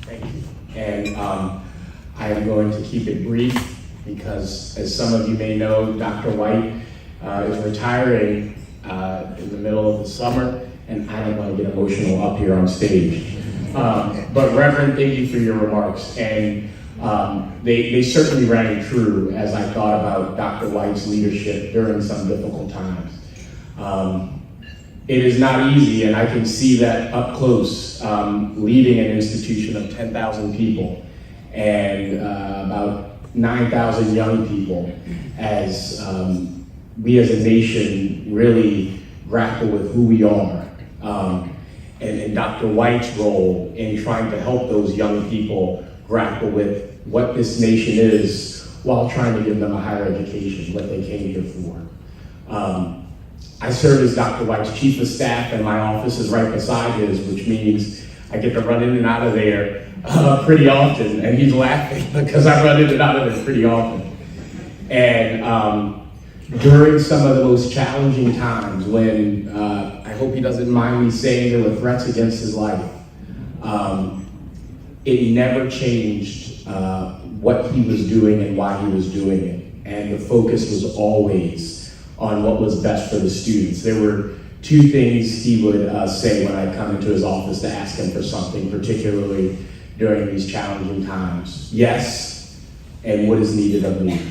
Thank you. And I am going to keep it brief because, as some of you may know, Dr. White is retiring in the middle of the summer, and I don't want to get emotional up here on stage. But Reverend, thank you for your remarks, and they certainly rang true as I thought about Dr. White's leadership during some difficult times. It is not easy, and I can see that up close, leading an institution of 10,000 people and about 9,000 young people as we as a nation really grapple with who we are. And Dr. White's role in trying to help those young people grapple with what this nation is while trying to give them a higher education, what they came here for. I serve as Dr. White's Chief of Staff, and my office is right beside his, which means I get to run in and out of there pretty often, and he's laughing because I run in and out of there pretty often. And during some of the most challenging times when, I hope he doesn't mind me saying there were threats against his life, it never changed what he was doing and why he was doing it. And the focus was always on what was best for the students. There were two things he would say when I come into his office to ask him for something, particularly during these challenging times. Yes, and what is needed of me.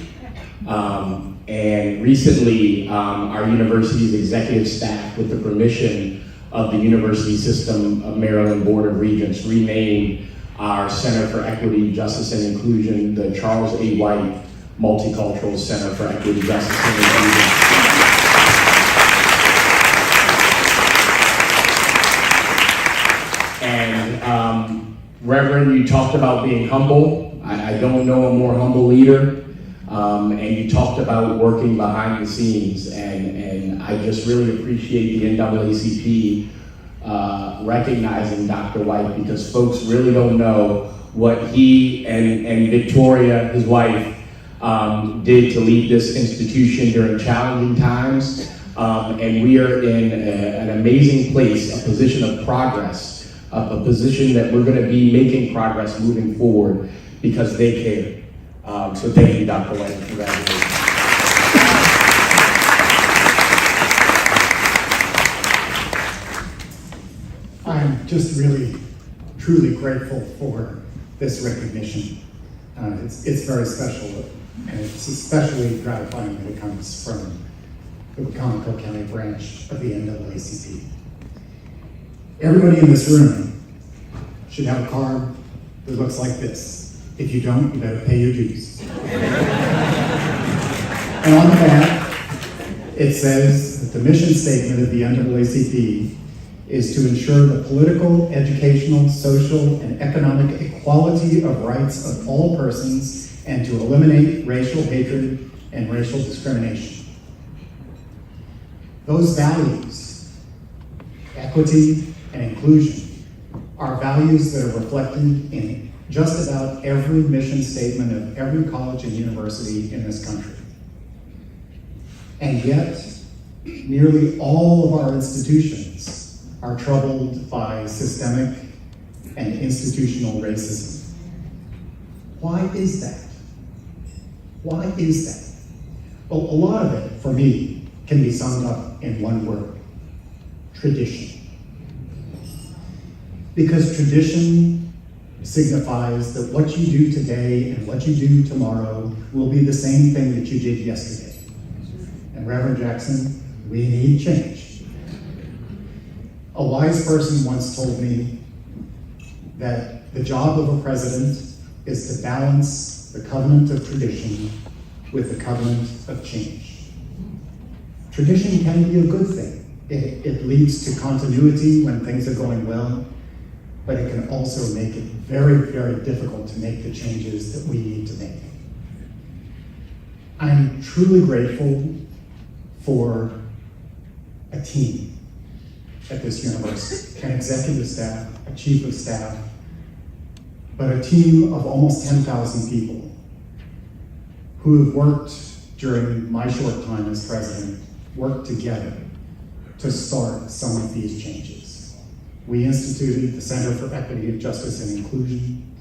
And recently, our university's executive staff, with the permission of the University System of Maryland Board of Regents, renamed our Center for Equity, Justice, and Inclusion the Charles A. White Multicultural Center for Equity, Justice, and Inclusion. And Reverend, you talked about being humble. I don't know a more humble leader. And you talked about working behind the scenes, and I just really appreciate the NAACP recognizing Dr. White, because folks really don't know what he and Victoria, his wife, did to lead this institution during challenging times. And we are in an amazing place, a position of progress, a position that we're going to be making progress moving forward because they care. So thank you, Dr. White. Congratulations. I'm just really, truly grateful for this recognition. It's very special, and it's especially gratifying that it comes from the Wacomico County branch of the NAACP. Everybody in this room should have a card that looks like this. If you don't, you better pay your dues. And on the back, it says that the mission statement of the NAACP is to ensure the political, educational, social, and economic equality of rights of all persons and to eliminate racial hatred and racial discrimination. Those values, equity and inclusion, are values that are reflected in just about every mission statement of every college and university in this country. And yet, nearly all of our institutions are troubled by systemic and institutional racism. Why is that? Why is that? Well, a lot of it, for me, can be summed up in one word: tradition. Because tradition signifies that what you do today and what you do tomorrow will be the same thing that you did yesterday. And Reverend Jackson, we need change. A wise person once told me that the job of a president is to balance the covenant of tradition with the covenant of change. Tradition can be a good thing. It leads to continuity when things are going well, but it can also make it very, very difficult to make the changes that we need to make. I'm truly grateful for a team at this university, an executive staff, a chief of staff, but a team of almost 10,000 people who have worked during my short time as president, worked together to start some of these changes. We instituted the Center for Equity, Justice, and Inclusion.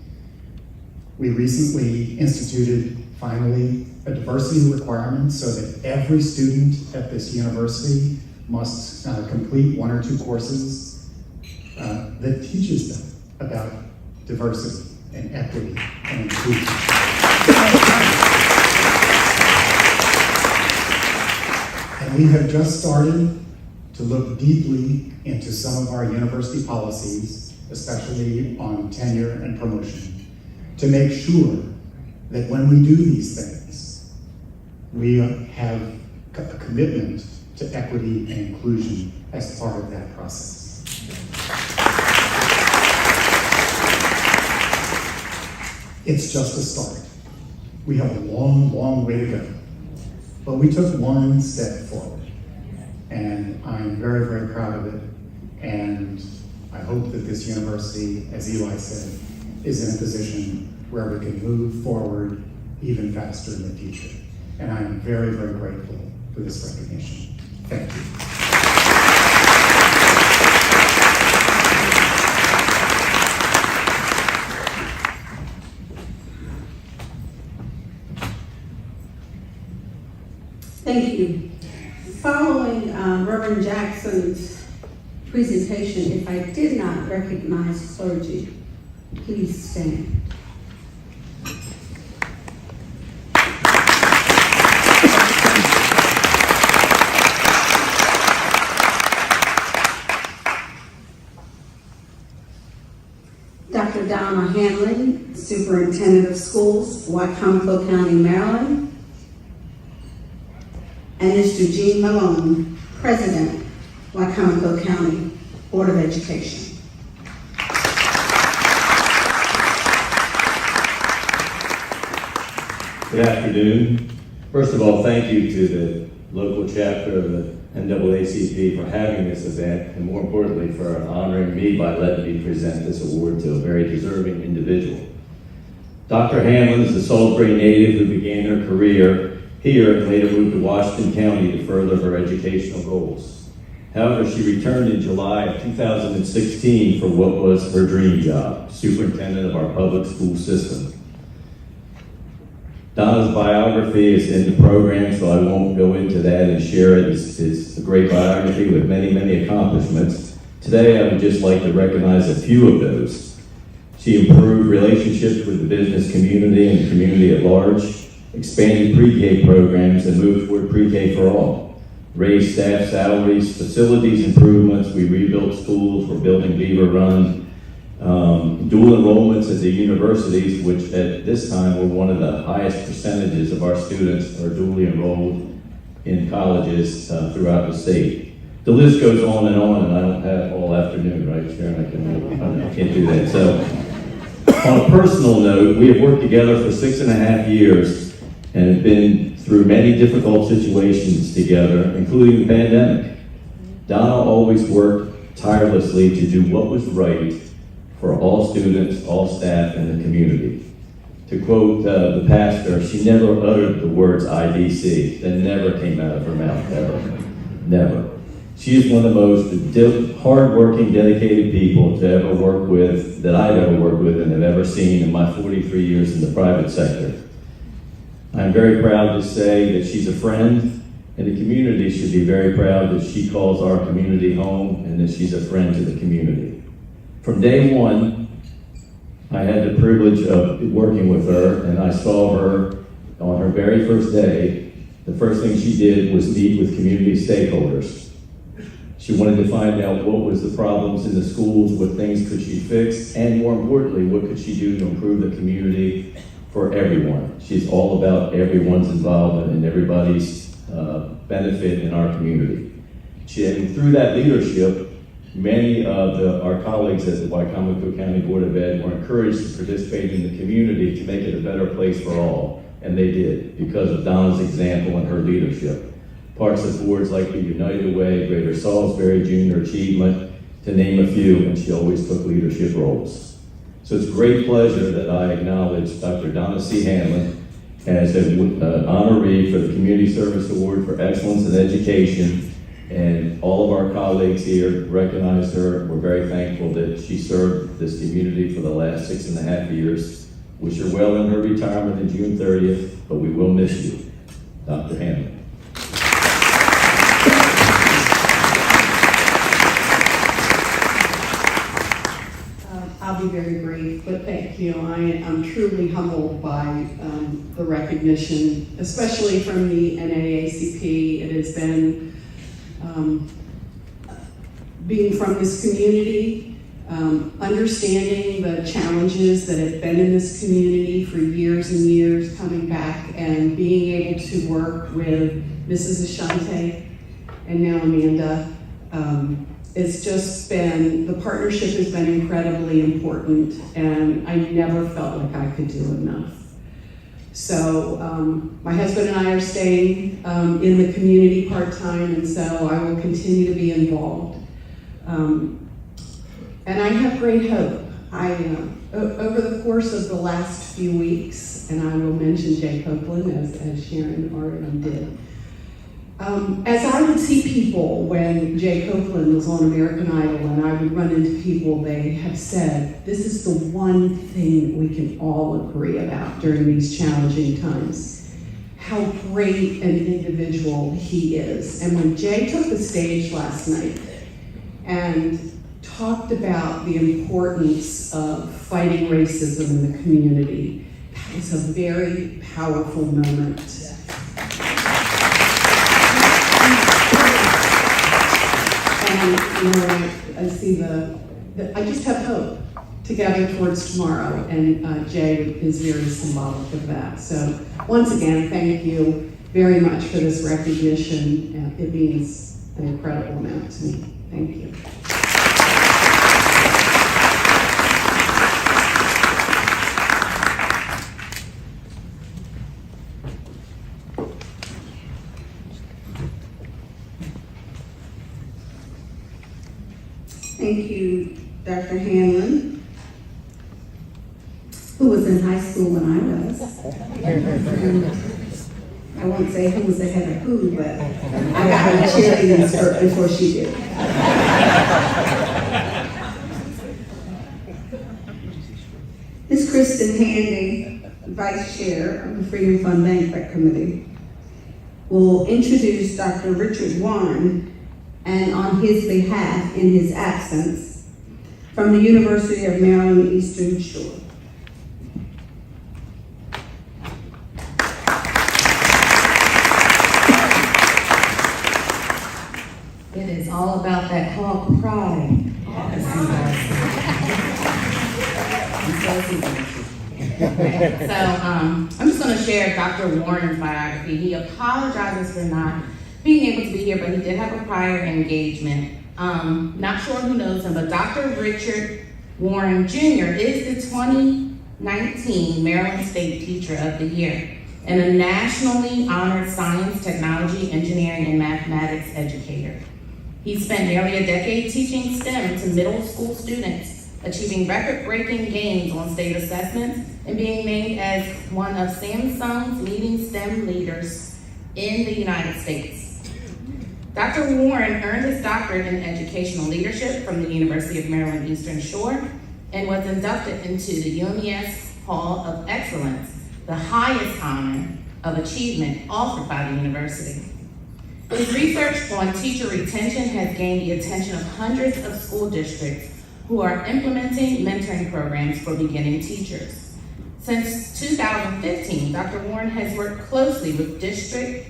We recently instituted, finally, a diversity requirement so that every student at this university must complete 1 or 2 courses that teaches them about diversity and equity and inclusion. And we have just started to look deeply into some of our university policies, especially on tenure and promotion, to make sure that when we do these things, we have a commitment to equity and inclusion as part of that process. It's just a start. We have a long, long way to go. But we took one step forward. And I'm very, very proud of it. And I hope that this university, as Eli said, is in a position where we can move forward even faster in the future. And I am very, very grateful for this recognition. Thank you. Thank you. Following Reverend Jackson's presentation, if I did not recognize clergy, please stand. Dr. Donna Hanlon, Superintendent of Schools, Wycomico County, Maryland. And Mr. Gene Malone, President, Wycomico County Board of Education. Good afternoon. First of all, thank you to the local chapter of the NAACP for having this event, and more importantly, for honoring me by letting me present this award to a very deserving individual. Dr. Hanlon is a Salisbury native who began her career here and later moved to Washington County to further her educational goals. However, she returned in July of 2016 for what was her dream job, superintendent of our public school system. Donna's biography is in the program, so I won't go into that and share it. It's a great biography with many, many accomplishments. Today, I would just like to recognize a few of those. She improved relationships with the business community and the community at large, expanded pre-K programs and moved toward pre-K for all, raised staff salaries, facilities improvements, we rebuilt schools, we're building Beaver Run, dual enrollments at the universities, which at this time were one of the highest percentages of our students are dually enrolled in colleges throughout the state. The list goes on, and I don't have all afternoon, right, Sharon? I can't do that. So, on a personal note, we have worked together for 6.5 years and have been through many difficult situations together, including the pandemic. Donna always worked tirelessly to do what was right for all students, all staff, and the community. To quote the pastor, she never uttered the words IDC. That never came out of her mouth, ever. Never. She is one of the most hardworking, dedicated people to ever work with, that I've ever worked with and have ever seen in my 43 years in the private sector. I'm very proud to say that she's a friend, and the community should be very proud that she calls our community home and that she's a friend to the community. From day one, I had the privilege of working with her, and I saw her on her very first day. The first thing she did was meet with community stakeholders. She wanted to find out what was the problems in the schools, what things could she fix, and more importantly, what could she do to improve the community for everyone. She's all about everyone's involvement and everybody's benefit in our community. And through that leadership, many of our colleagues at the Wycomico County Board of Ed were encouraged to participate in the community to make it a better place for all, and they did because of Donna's example and her leadership. Parts of boards like the United Way, Greater Salisbury, Junior Achievement, to name a few, and she always took leadership roles. So it's a great pleasure that I acknowledge Dr. Donna C. Hanlon as an honoree for the Community Service Award for Excellence in Education, and all of our colleagues here recognize her. We're very thankful that she served this community for the last 6.5 years. Wish her well in her retirement on June 30th, but we will miss you, Dr. Hanlon. I'll be very brief, but thank you. I'm truly humbled by the recognition, especially from the NAACP. It has been being from this community, understanding the challenges that have been in this community for years and years, coming back and being able to work with Mrs. Ashante and now Amanda. It's just been, the partnership has been incredibly important, and I never felt like I could do enough. So my husband and I are staying in the community part-time, and so I will continue to be involved. And I have great hope. Over the course of the last few weeks, and I will mention Jay Copeland, as Sharon already did, as I would see people when Jay Copeland was on American Idol, and I would run into people, they have said, this is the one thing we can all agree about during these challenging times, how great an individual he is. And when Jay took the stage last night and talked about the importance of fighting racism in the community, that was a very powerful moment. And I see I just have hope to gather towards tomorrow, and Jay is very symbolic of that. So once again, thank you very much for this recognition. It means an incredible amount to me. Thank you. Thank you, Dr. Hanlon, who was in high school when I was. I won't say who was ahead of who, but I got my cheerleading skirt before she did. Ms. Kristen Handy, Vice Chair of the Freedom Fund Banquet Committee, will introduce Dr. Richard Warren, and on his behalf, in his absence, from the University of Maryland Eastern Shore. It is all about that hog pride. So I'm just going to share Dr. Warren's biography. He apologizes for not being able to be here, but he did have a prior engagement. Not sure who knows him, but Dr. Richard Warren Jr. is the 2019 Maryland State Teacher of the Year and a nationally honored science, technology, engineering, and mathematics educator. He spent nearly a decade teaching STEM to middle school students, achieving record-breaking gains on state assessments and being named as one of Samsung's leading STEM leaders in the United States. Dr. Warren earned his doctorate in educational leadership from the University of Maryland Eastern Shore and was inducted into the UMES Hall of Excellence, the highest honor of achievement offered by the university. His research on teacher retention has gained the attention of hundreds of school districts who are implementing mentoring programs for beginning teachers. Since 2015, Dr. Warren has worked closely with district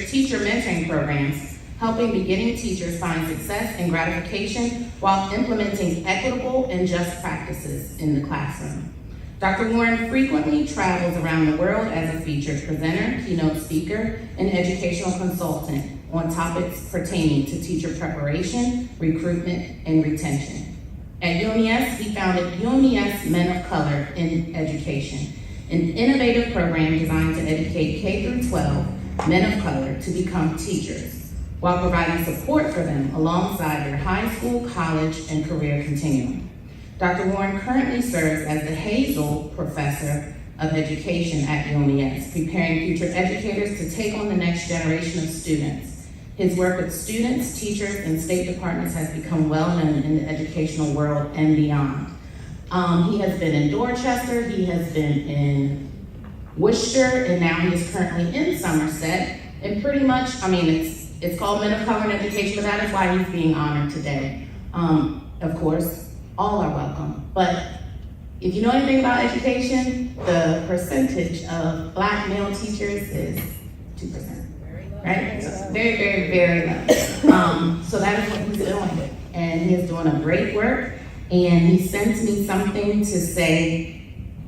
teacher mentoring programs, helping beginning teachers find success and gratification while implementing equitable and just practices in the classroom. Dr. Warren frequently travels around the world as a featured presenter, keynote speaker, and educational consultant on topics pertaining to teacher preparation, recruitment, and retention. At UMES, he founded UMES Men of Color in Education, an innovative program designed to educate K-12 men of color to become teachers, while providing support for them alongside their high school, college, and career continuum. Dr. Warren currently serves as the Hazel Professor of Education at UMES, preparing future educators to take on the next generation of students. His work with students, teachers, and state departments has become well known in the educational world and beyond. He has been in Dorchester, he has been in Worcester, and now he is currently in Somerset. And pretty much, it's called Men of Color in Education, but that is why he's being honored today. Of course, all are welcome. But if you know anything about education, the percentage of Black male teachers is 2%, right? So very, very, very low. So that is what he's doing. And he is doing a great work. And he sent me something to say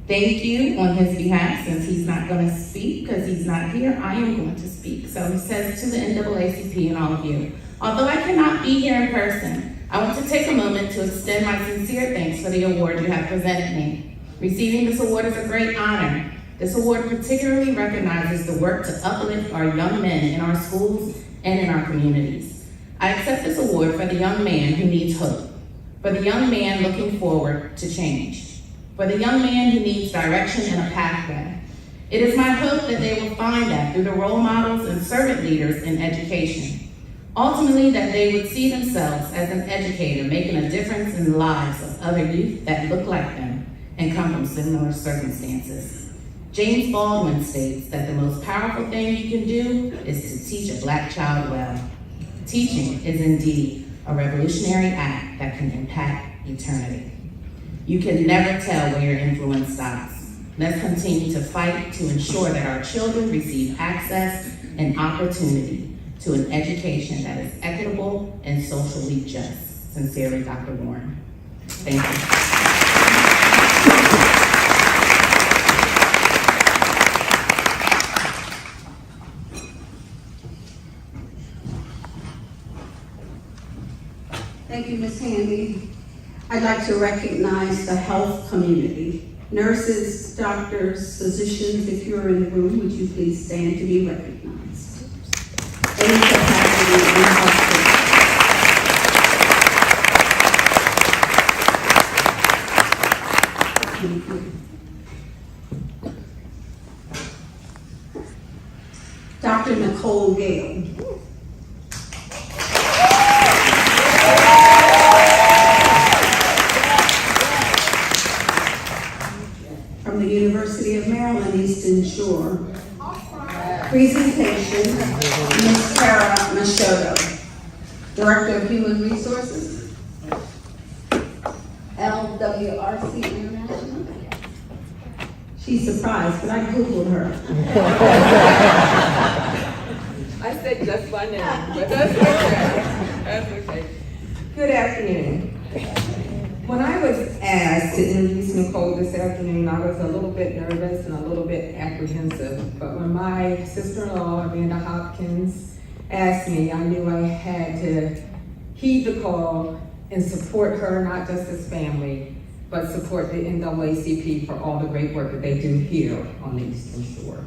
thank you on his behalf, since he's not going to speak because he's not here. I am going to speak. So he says to the NAACP and all of you, although I cannot be here in person, I want to take a moment to extend my sincere thanks for the award you have presented me. Receiving this award is a great honor. This award particularly recognizes the work to uplift our young men in our schools and in our communities. I accept this award for the young man who needs hope, for the young man looking forward to change, for the young man who needs direction and a pathway. It is my hope that they will find that through the role models and servant leaders in education. Ultimately, that they would see themselves as an educator making a difference in the lives of other youth that look like them and come from similar circumstances. James Baldwin states that the most powerful thing you can do is to teach a Black child well. Teaching is indeed a revolutionary act that can impact eternity. You can never tell where your influence stops. Let's continue to fight to ensure that our children receive access and opportunity to an education that is equitable and socially just. Sincerely, Dr. Warren. Thank you. Thank you, Ms. Handy. I'd like to recognize the health community. Nurses, doctors, physicians, if you're in the room, would you please stand to be recognized? Any capacity in healthcare. Thank you. Dr. Nicole Gale. From the University of Maryland Eastern Shore. Presentation, Ms. Tara Machoto, Director of Human Resources, LWRC International. She's surprised, but I Googled her. I said just my name, but that's okay. That's okay. Good afternoon. When I was asked to introduce Nicole this afternoon, I was a little bit nervous and a little bit apprehensive. But when my sister-in-law, Amanda Hopkins, asked me, I knew I had to heed the call and support her, not just as family, but support the NAACP for all the great work that they do here on the Eastern Shore.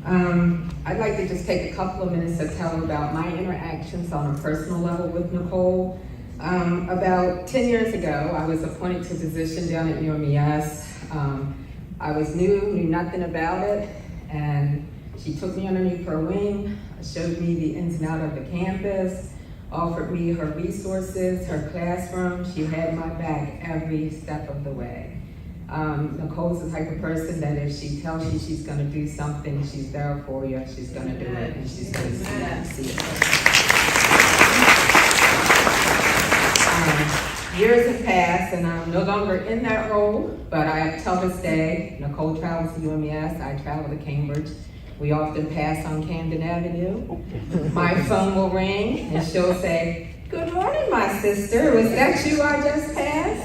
I'd like to just take a couple of minutes to tell about my interactions on a personal level with Nicole. About 10 years ago, I was appointed to a position down at UMES. I was knew nothing about it, and she took me underneath her wing, showed me the ins and outs of the campus, offered me her resources, her classroom. She had my back every step of the way. Nicole's the type of person that if she tells you she's gonna do something, she's there for you, she's gonna do it, and she's gonna see it. Years have passed, and I'm no longer in that role, but I tell this day, Nicole travels to UMES, I travel to Cambridge. We often pass on Camden Avenue. My phone will ring, and she'll say, "Good morning, my sister. Was that you I just passed?"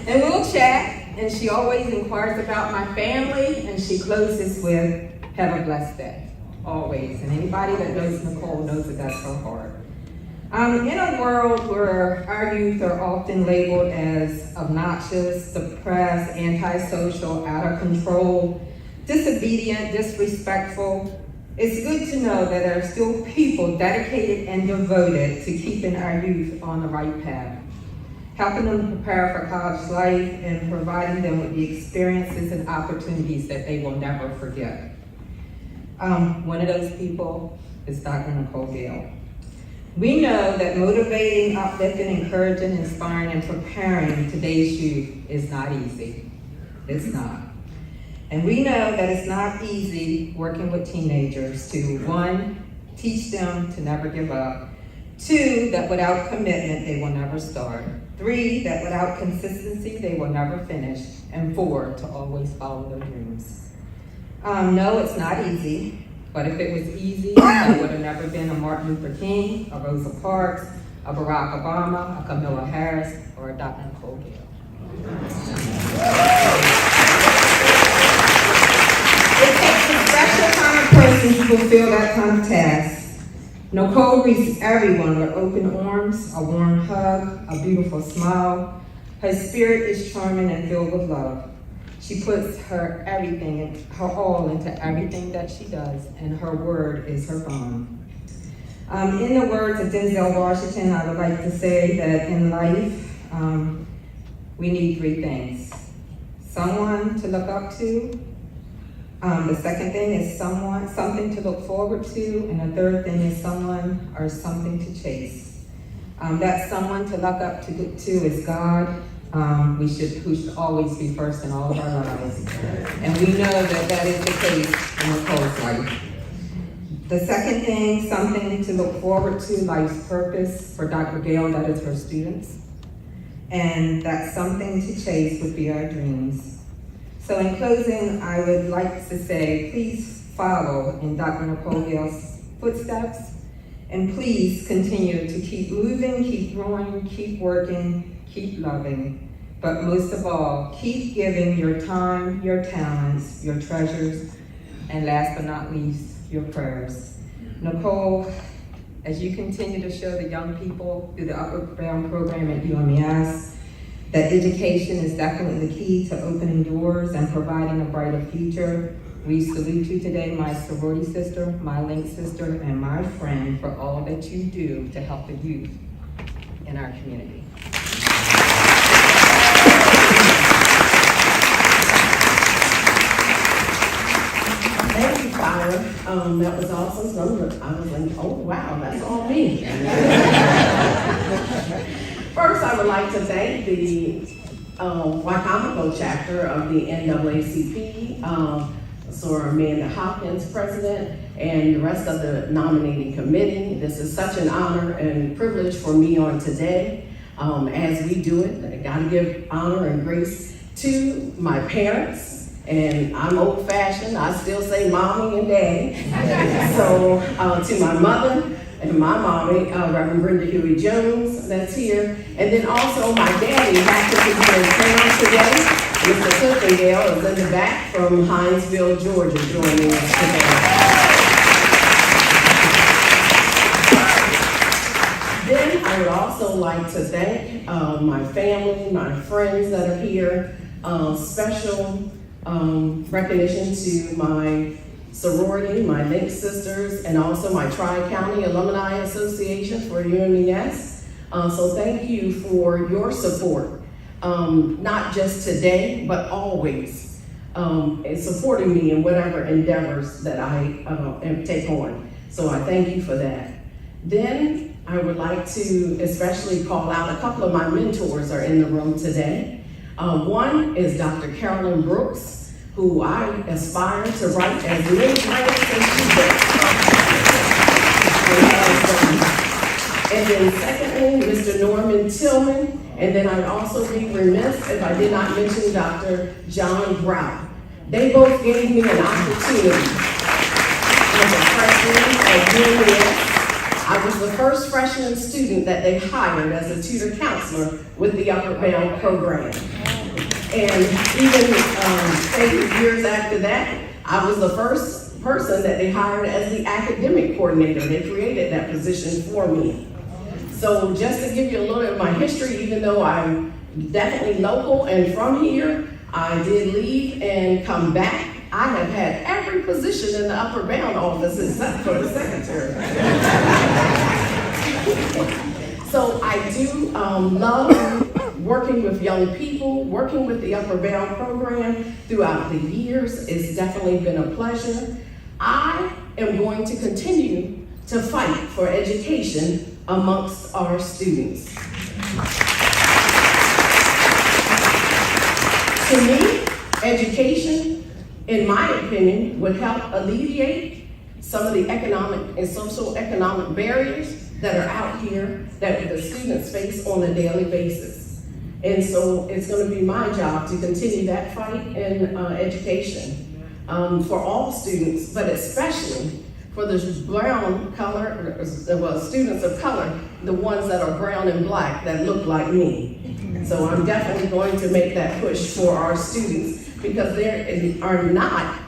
And we'll chat, and she always inquires about my family, and she closes with, "Have a blessed day," always. And anybody that knows Nicole knows that that's her heart. In a world where our youth are often labeled as obnoxious, depressed, antisocial, out of control, disobedient, disrespectful, it's good to know that there are still people dedicated and devoted to keeping our youth on the right path, helping them to prepare for college life and providing them with the experiences and opportunities that they will never forget. One of those people is Dr. Nicole Gale. We know that motivating, uplifting, encouraging, inspiring, and preparing today's youth is not easy. It's not. And we know that it's not easy working with teenagers to, 1, teach them to never give up, 2, that without commitment, they will never start, 3, that without consistency, they will never finish, and 4, to always follow their dreams. No, it's not easy. But if it was easy, there would have never been a Martin Luther King, a Rosa Parks, a Barack Obama, a Kamala Harris, or a Dr. Nicole Gale. It takes a special kind of person to fulfill that kind of task. Nicole greets everyone with open arms, a warm hug, a beautiful smile. Her spirit is charming and filled with love. She puts her everything, her all into everything that she does, and her word is her bond. In the words of Denzel Washington, I would like to say that in life, we need 3 things. Someone to look up to. The second thing is something to look forward to, and the third thing is someone or something to chase. That someone to look up to is God. Who should always be first in all of our lives. And we know that that is the case in Nicole's life. The second thing, something to look forward to, life's purpose for Dr. Gale, that is her students. And that something to chase would be our dreams. So in closing, I would like to say, please follow in Dr. Nicole Gale's footsteps, and please continue to keep moving, keep growing, keep working, keep loving, but most of all, keep giving your time, your talents, your treasures, and last but not least, your prayers. Nicole, as you continue to show the young people through the Upper Brown program at UMES, that education is definitely the key to opening doors and providing a brighter future. We salute you today, my sorority sister, my link sister, and my friend, for all that you do to help the youth in our community. Thank you, Tyler. That was awesome. I was like, oh wow, that's all me. First, I would like to thank the Wycomico chapter of the NAACP, Sir Amanda Hopkins, president, and the rest of the nominating committee. This is such an honor and privilege for me on today. As we do it, I gotta give honor and grace to my parents, And I'm old fashioned, I still say mommy and daddy. So to my mother and my mommy, Reverend Brenda Huey Jones, that's here. And then also my daddy happens to be in town today. Mr. Cliffendale is in the back from Hinesville, Georgia, joining us today. Then I would also like to thank my family, my friends that are here. Special recognition to my sorority, my Link Sisters, and also my Tri-County Alumni Association for UMES. So thank you for your support, not just today, but always, in supporting me in whatever endeavors that I take on. So I thank you for that. Then I would like to especially call out a couple of my mentors are in the room today. One is Dr. Carolyn Brooks, who I aspire to write as many grants as she does. And then secondly, Mr. Norman Tillman, and then I'd also be remiss if I did not mention Dr. John Brown. They both gave me an opportunity as a freshman at UMES. I was the first freshman student that they hired as a tutor counselor with the Upward Bound program. And even years after that, I was the first person that they hired as the academic coordinator. They created that position for me. So just to give you a little bit of my history, even though I'm definitely local and from here, I did leave and come back. I have had every position in the Upward Bound office except for the secretary. So I do love working with young people, working with the Upward Bound program throughout the years. It's definitely been a pleasure. I am going to continue to fight for education amongst our students. To me, education, in my opinion, would help alleviate some of the economic and social economic barriers that are out here that the students face on a daily basis. And so it's going to be my job to continue that fight in education for all students, but especially for the brown color, well, students of color, the ones that are brown and black that look like me. So I'm definitely going to make that push for our students, because they are not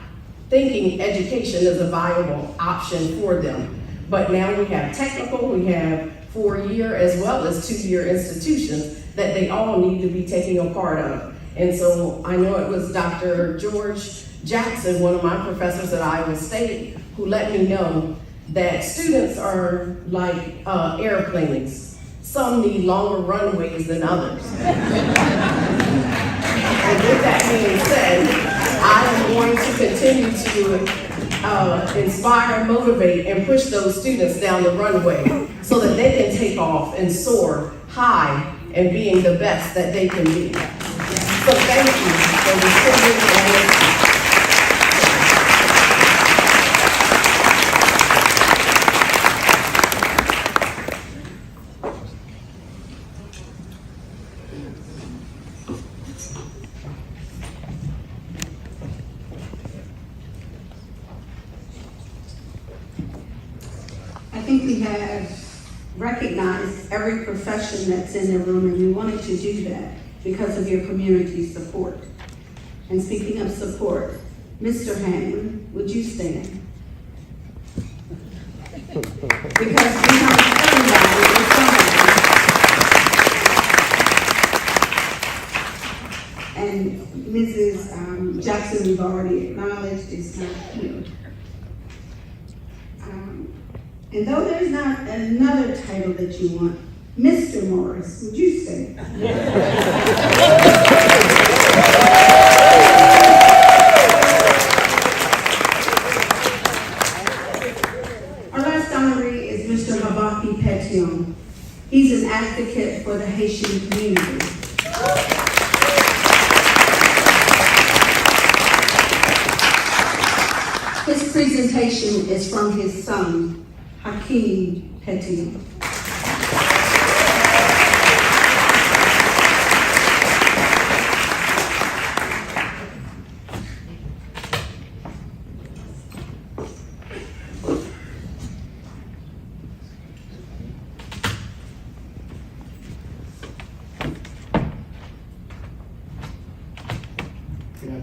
thinking education is a viable option for them. But now we have technical, we have 4-year as well as 2-year institutions that they all need to be taking a part of. And so I know it was Dr. George Jackson, one of my professors at Iowa State, who let me know that students are like airplanes. Some need longer runways than others. And with that being said, I am going to continue to inspire, motivate, and push those students down the runway so that they can take off and soar high and being the best that they can be. So thank you for receiving I think we have recognized every profession that's in the room, and we wanted to do that because of your community support. And speaking of support, Mr. Hanlon, would you stand? Because behind everybody is somebody. And Mrs. Jackson, we've already acknowledged, is not here. And though there's not another title that you want, Mr. Morris, would you say? Our last honoree is Mr. Habaki Petion. He's an advocate for the Haitian community. His presentation is from his son, Hakeem Petion.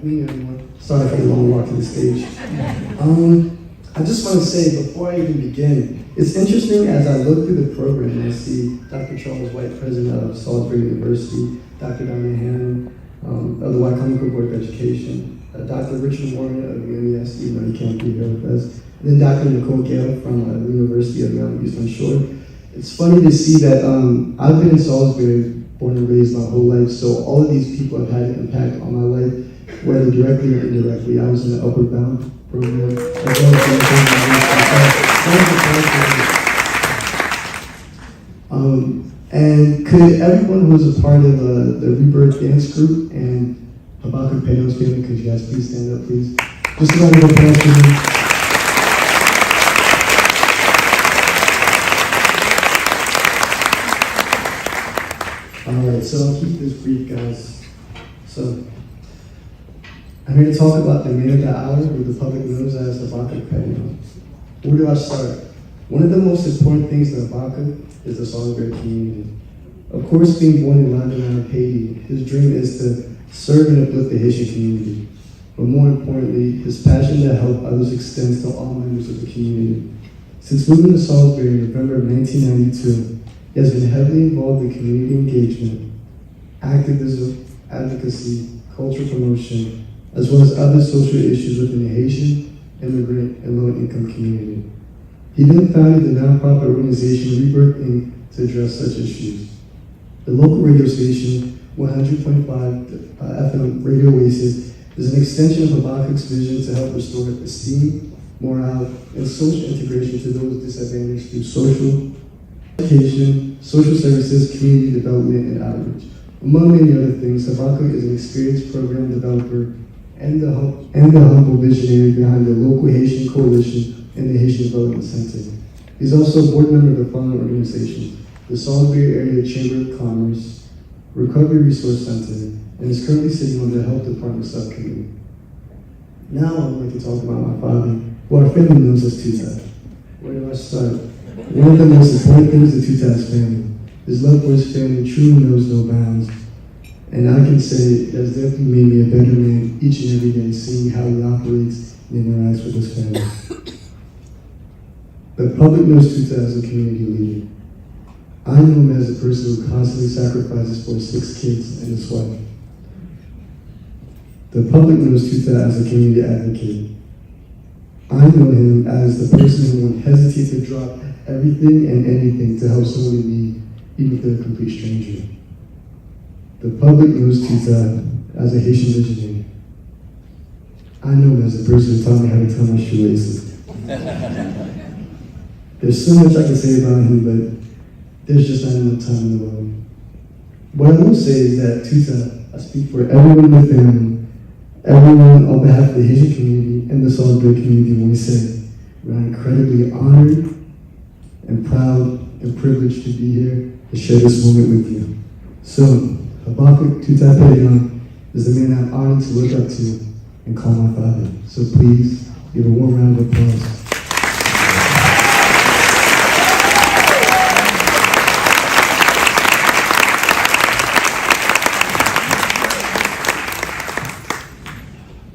evening, everyone. Sorry for the long walk to the stage. I just want to say, before I even begin, it's interesting as I look through the program and I see Dr. Charles White, president of Salisbury University, Dr. Donna Hannon of the Wycomico Board of Education, Dr. Richard Warren of UMES, even though he can't be here with us, and then Dr. Nicole Gale from the University of Maryland Eastern Shore. It's funny to see that I've been in Salisbury, born and raised my whole life, so all of these people have had an impact on my life, whether directly or indirectly. I was in the Upward Bound program, as well as and could everyone who was a part of the Rebirth dance group and Habakkuk Peña's family, could you guys please stand up, please? Just a round of applause for me. Alright, so I'll keep this brief, guys. So, I'm here to talk about the man of the hour, who the public knows as Habakkuk Peña. Where do I start? One of the most important things to Habakkuk is the Salisbury community. Of course, being born in London, Haiti, his dream is to serve and uplift the Haitian community. But more importantly, his passion to help others extends to all members of the community. Since moving to Salisbury in November of 1992, he has been heavily involved in community engagement, activism, advocacy, cultural promotion, as well as other social issues within the Haitian, immigrant, and low-income community. He then founded the nonprofit organization Rebirth Inc. to address such issues. The local radio station, 100.5 FM Radio Oasis, is an extension of Habakkuk's vision to help restore esteem, morale, and social integration to those disadvantaged through social education, social services, community development, and outreach. Among many other things, Habakkuk is an experienced program developer and the humble visionary behind the local Haitian Coalition and the Haitian Development Center. He's also a board member of the following organizations: the Salisbury Area Chamber of Commerce, Recovery Resource Center, and is currently sitting on the Health Department Subcommittee. Now I would like to talk about my father, who our family knows as Tutat. Where do I start? One of the most important things to Tutat's family. His love for his family truly knows no bounds. And I can say it has definitely made me a better man each and every day, seeing how he operates and interacts with his family. The public knows Tutat as a community leader. I know him as a person who constantly sacrifices for 6 kids and his wife. The public knows Tutat as a community advocate. I know him as the person who won't hesitate to drop everything and anything to help someone in need, even if they're a complete stranger. The public knows Tutat as a Haitian visionary. I know him as a person who taught me how to tie my shoelaces. There's so much I can say about him, but there's just not enough time in the world. What I will say is that Tutat, I speak for everyone in the family, everyone on behalf of the Haitian community and the Salisbury community when we say we are incredibly honored and proud and privileged to be here to share this moment with you. So, Habakkuk Tutat Peña is the man I'm honored to look up to and call my father. So please, give a warm round of applause.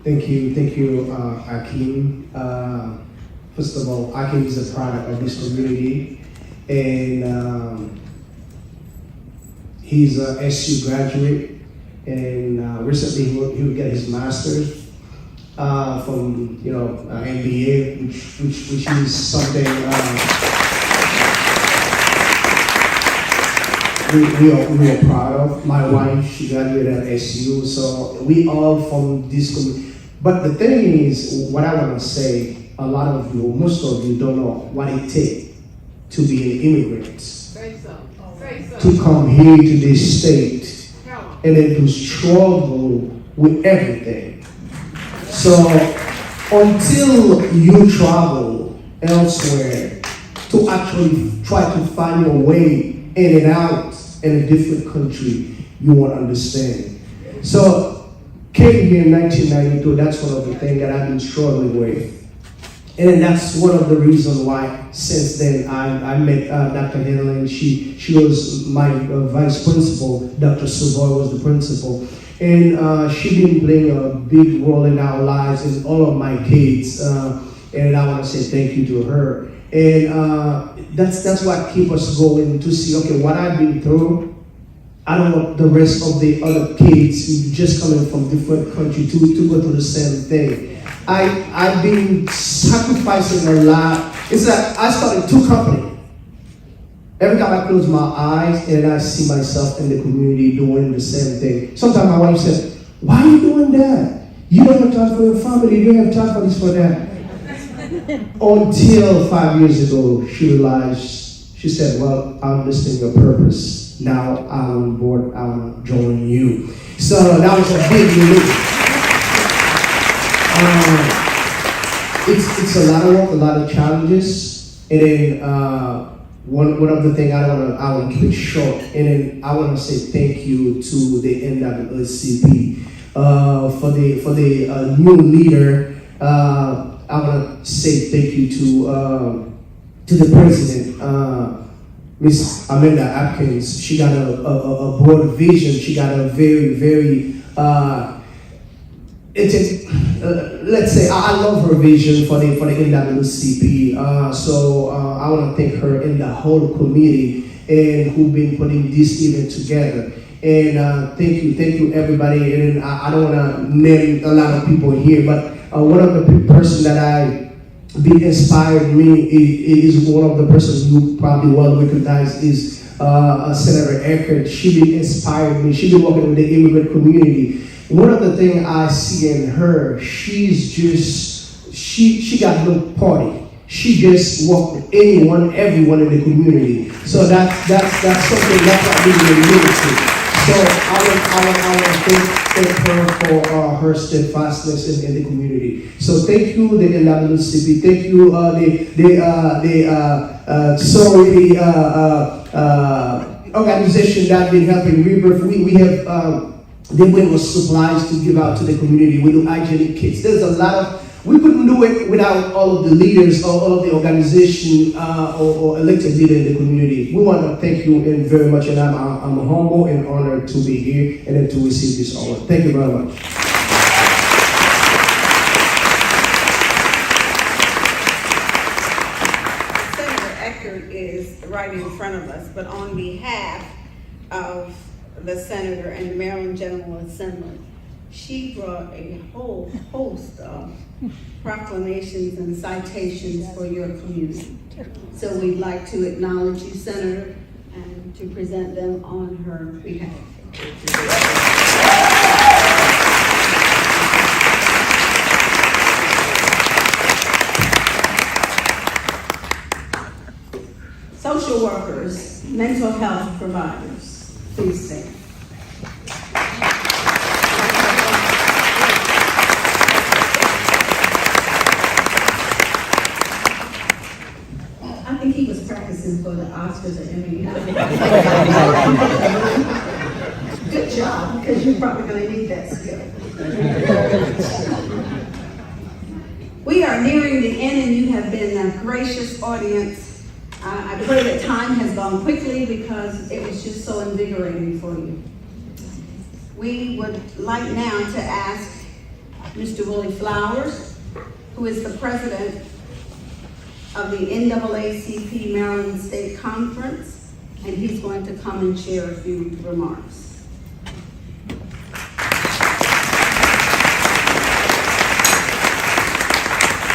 Thank you, Akeem. First of all, Akeem is a product of this community, and he's a SU graduate, and recently he would get his master's from MBA, which is something we are proud of. My wife, she graduated at SU, so we all from this community. But the thing is, what I want to say, a lot of you, most of you don't know what it takes to be an immigrant. To come here to this state and then to struggle with everything. So until you travel elsewhere to actually try to find your way in and out in a different country, you won't understand. So came here in 1992, that's one of the things that I've been struggling with. And then that's one of the reasons why since then I met Dr. Henley. She was my vice principal. Dr. Savoy was the principal. And she's been playing a big role in our lives and all of my kids. And I want to say thank you to her. And that's what keeps us going, to see, okay, what I've been through, I don't want the rest of the other kids who just coming from different countries to go through the same thing. I've been sacrificing a lot. It's like I started 2 companies. Every time I close my eyes and I see myself in the community doing the same thing. Sometimes my wife said, why are you doing that? You don't have time for your family, you don't have time for this, for that. Until 5 years ago, she realized, she said, well, I understand your purpose. Now I'm on board, I'm joining you. So that was a big relief. It's a lot of work, a lot of challenges. And then one of the things I want to keep it short. And then I want to say thank you to the NAACP for the new leader. I want to say thank you to the president. Miss Amanda Atkins. She got a broad vision. She got a very let's say I love her vision for the NAACP. So I want to thank her and the whole committee and who've been putting this event together. And thank you everybody. And I don't want to name a lot of people here, but one of the person that I been inspired me is one of the persons you probably well recognize is Senator Eckert. She been inspired me. She been working with the immigrant community. One of the things I see in her, she's just she got no party. She just work with everyone in the community. So that's something that's really meaningful. So I want to thank her for her steadfastness in the community. So thank you, the NAACP. Thank you, organization that been helping Rebirth. We have they bring us supplies to give out to the community. We do hygienic kits. There's a lot of. We couldn't do it without all of the leaders or all of the organization or elected leader in the community. We want to thank you very much, and I'm humble and honored to be here and then to receive this award. Thank you very much. Senator Eckert is right in front of us, but on behalf of the senator and the Maryland General Assembly, she brought a whole host of proclamations and citations for your community. So we'd like to acknowledge you, Senator, and to present them on her behalf. Social workers, mental health providers, please stand. I think he was practicing for the Oscars or Emmy. Good job, because you're probably going to need that skill. We are nearing the end, and you have been a gracious audience. I pray that time has gone quickly because it was just so invigorating for you. We would like now to ask Mr. Willie Flowers, who is the president of the NAACP Maryland State Conference, and he's going to come and share a few remarks.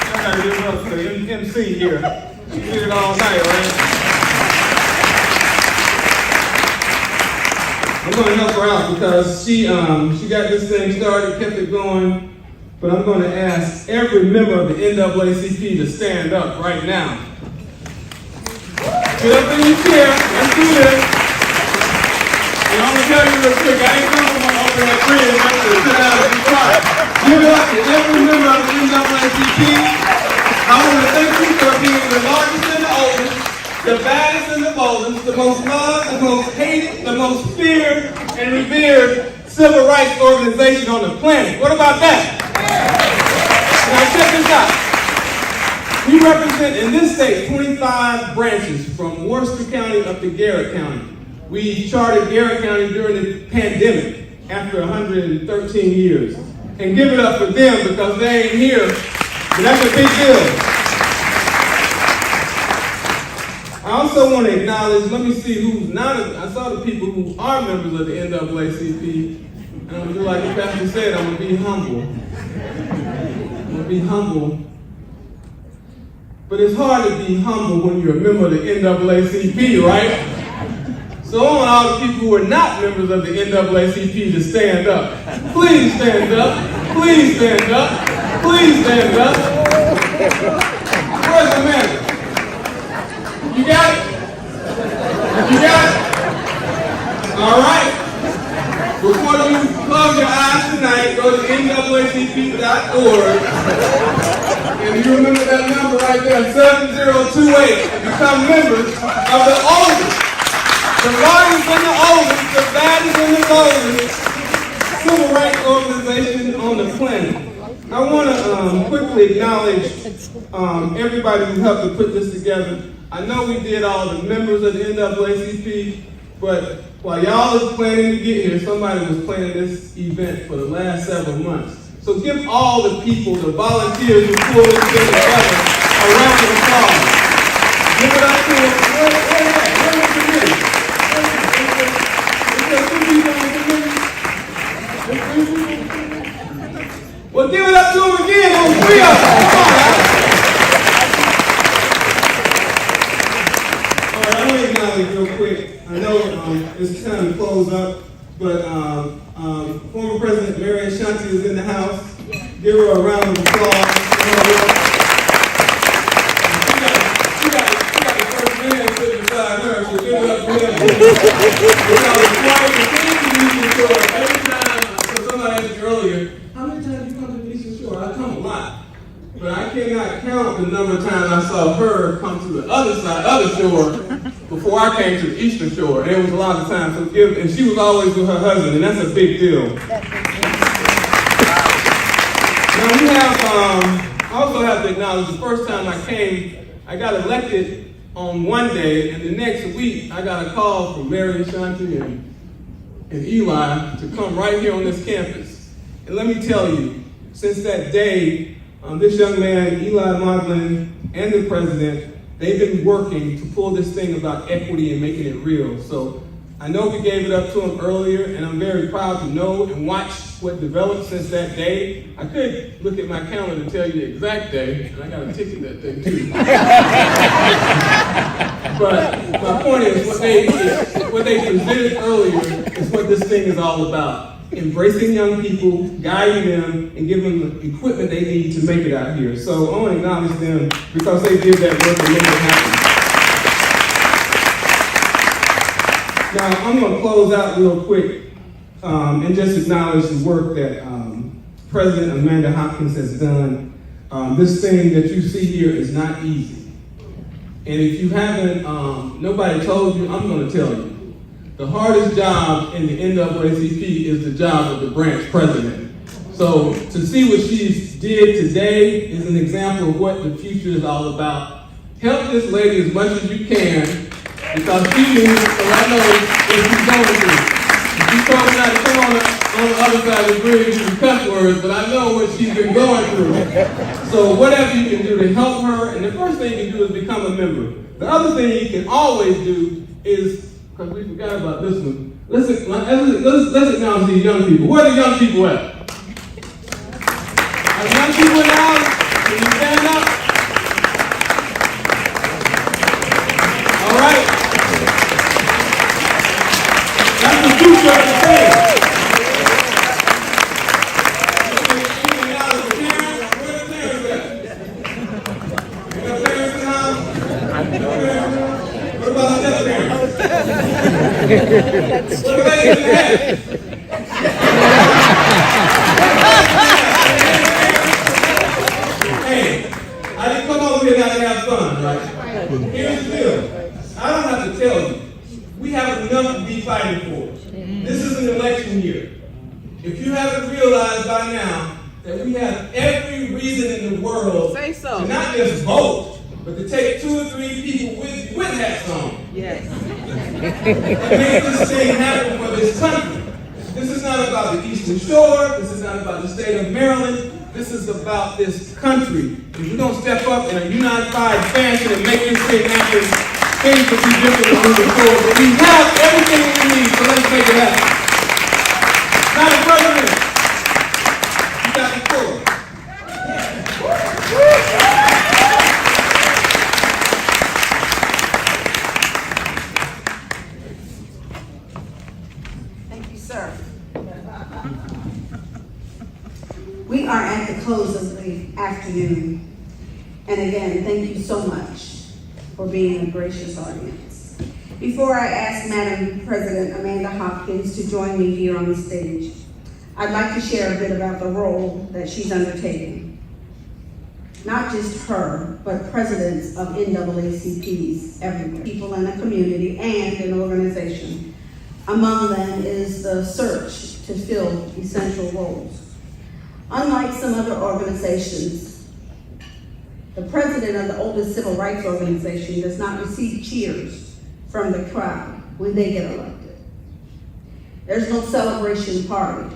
I gotta give it up to the MC here. She did it all night, right? I'm gonna help her out because she got this thing started, kept it going. But I'm going to ask every member of the NAACP to stand up right now. Get up in your chair. Let's do this. And I'm going to tell you real quick, I ain't coming from over that bridge. I'm going to sit down and be quiet. Give it up to every member of the NAACP. I want to thank you for being the largest and the oldest, the baddest and the boldest, the most loved, the most hated, the most feared and revered civil rights organization on the planet. What about that? Now check this out. We represent in this state 25 branches from Worcester County up to Garrett County. We charted Garrett County during the pandemic. after 113 years. And give it up for them because they ain't here, but that's a big deal. I also want to acknowledge, let me see who's not, I saw the people who are members of the NAACP, and I'm going to do like the pastor said, I'm going to be humble. I'm going to be humble. But it's hard to be humble when you're a member of the NAACP, right? So I want all the people who are not members of the NAACP to stand up. Please stand up. Please stand up. Please stand up. Where's the man? You got it? You got it? All right. Before you close your eyes tonight, go to NAACP.org. And you remember that number right there, 7028, and become members of the oldest, the largest and the oldest, the baddest and the boldest civil rights organization on the planet. I want to quickly acknowledge everybody who helped to put this together. I know we did all the members of the NAACP, but while y'all was planning to get here, somebody was planning this event for the last several months. So give all the people, the volunteers who pulled this thing together, a round of applause. Give it up to them. Where was the committee? Is there 2 people on the committee? Well, give it up to them again. There was 3 of them. Come on, guys. All right, I want to acknowledge real quick. I know it's time to close up, but former President Mary Ashanti is in the house. Give her a round of applause. She got the first man sitting beside her, so give it up for him. Every time, so somebody asked me earlier, how many times do you come to the Eastern Shore? I come a lot. But I cannot count the number of times I saw her come to the other side, other shore, before I came to the Eastern Shore. And it was a lot of times. So and she was always with her husband, and that's a big deal. Now we have, I also have to acknowledge the first time I came, I got elected on one day, and the next week I got a call from Mary Ashanti and Eli to come right here on this campus. And let me tell you, since that day, this young man, Eli Modlin, and the president, they've been working to pull this thing about equity and making it real. So I know we gave it up to him earlier, and I'm very proud to know and watch what developed since that day. I could look at my calendar to tell you the exact day, and I got a ticket that day too. But my point is, what they presented earlier is what this thing is all about. Embracing young people, guiding them, and giving them the equipment they need to make it out here. So I want to acknowledge them because they did that work and made it happen. Now I'm going to close out real quick and just acknowledge the work that President Amanda Hopkins has done. This thing that you see here is not easy. And if you haven't, nobody told you, I'm going to tell you. The hardest job in the NAACP is the job of the branch president. So to see what she did today is an example of what the future is all about. Help this lady as much as you can because she knew, so I know what she's going through. She told me not to come on the other side of the bridge and cuss words, but I know what she's been going through. So whatever you can do to help her, and the first thing you can do is become a member. The other thing you can always do is, because we forgot about this one. Let's acknowledge these young people. Where are the young people at? Are the young people in the house? Can you stand up? All right. That's the future of the thing. Where the parents at? You got parents in the house? What about the other parents? Hey, I didn't come over here now to have fun, right? Here's the deal. I don't have to tell you. We have enough to be fighting for. This is an election year. If you haven't realized by now that we have every reason in the world to not just vote, but to take 2 or 3 people with hats on. Yes. And make this thing happen for this country. This is not not about the Eastern Shore. This is not about the state of Maryland. This is about this country. If we're going to step up in a unified fashion and make this thing happen, things will be different moving forward. But we have everything we need, so let's make it happen. Madam President, you got the floor. Thank you, sir. We are at the close of the afternoon. And again, thank you so much for being a gracious audience. Before I ask Madam President Amanda Hopkins to join me here on the stage, I'd like to share a bit about the role that she's undertaking. Not just her, but presidents of NAACPs everywhere, people in a community and an organization. Among them is the search to fill essential roles. Unlike some other organizations, the president of the oldest civil rights organization does not receive cheers from the crowd when they get elected. There's no celebration party.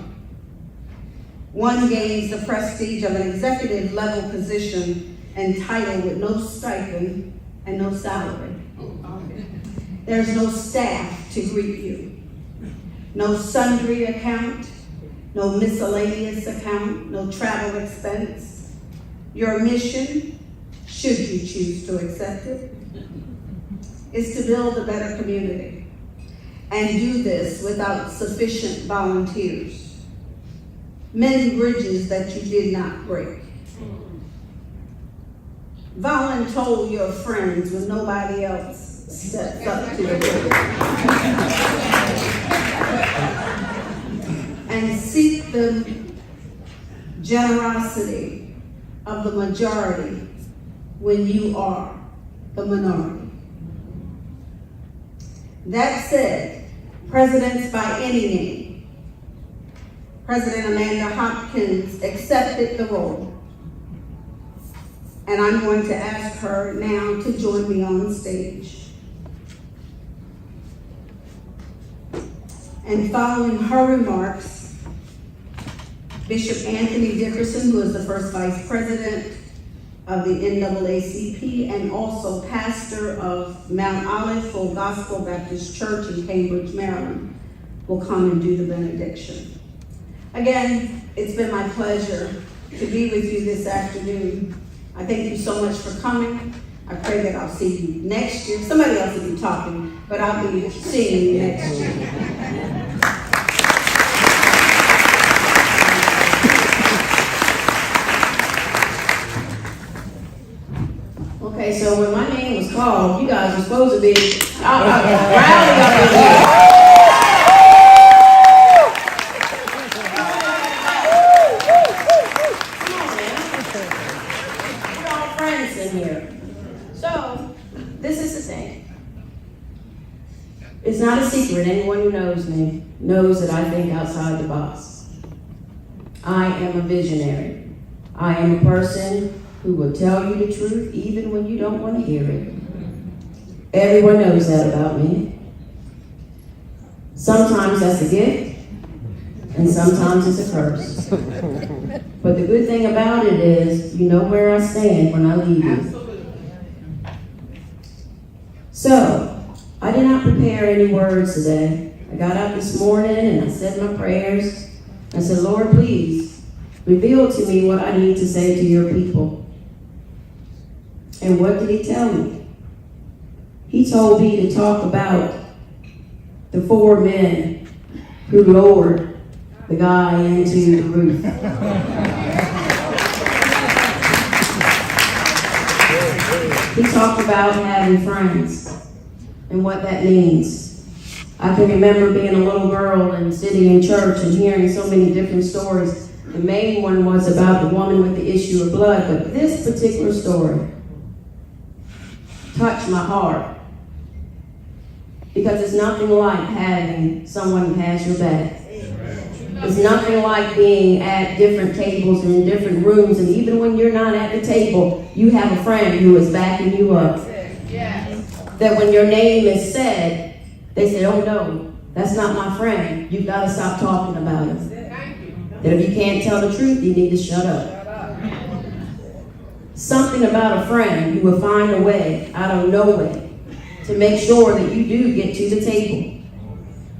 One gains the prestige of an executive level position and title with no stipend and no salary. There's no staff to greet you. No sundry account, no miscellaneous account, no travel expense. Your mission, should you choose to accept it, is to build a better community and do this without sufficient volunteers. Mend bridges that you did not break. Voluntold your friends when nobody else steps up to the plate. And seek the generosity of the majority when you are the minority. That said, presidents by any name, President Amanda Hopkins accepted the role. And I'm going to ask her now to join me on stage. And following her remarks, Bishop Anthony Dickerson, who is the first vice president of the NAACP and also pastor of Mount Olive Full Gospel Baptist Church in Cambridge, Maryland, will come and do the benediction. Again, it's been my pleasure to be with you this afternoon. I thank you so much for coming. I pray that I'll see you next year. Somebody else will be talking, but I'll be seeing you next year. Okay, so when my name was called, you guys were supposed to be rally up in here. It's not a secret. Anyone who knows me knows that I think outside the box. I am a visionary. I am a person who will tell you the truth even when you don't want to hear it. Everyone knows that about me. Sometimes that's a gift, and sometimes it's a curse. But the good thing about it is, you know where I stand when I leave you. So, I did not prepare any words today. I got up this morning and I said my prayers. I said, Lord, please reveal to me what I need to say to your people. And what did he tell me? He told me to talk about the 4 men who lowered the guy into the roof. He talked about having friends and what that means. I can remember being a little girl and sitting in church and hearing so many different stories. The main one was about the woman with the issue of blood, but this particular story touched my heart because it's nothing like having someone who has your back. It's nothing like being at different tables and in different rooms, and even when you're not at the table, you have a friend who is backing you up. That when your name is said, they say, oh no, That's not my friend. You've got to stop talking about it. That if you can't tell the truth, you need to shut up. Something about a friend who will find a way out of no way to make sure that you do get to the table.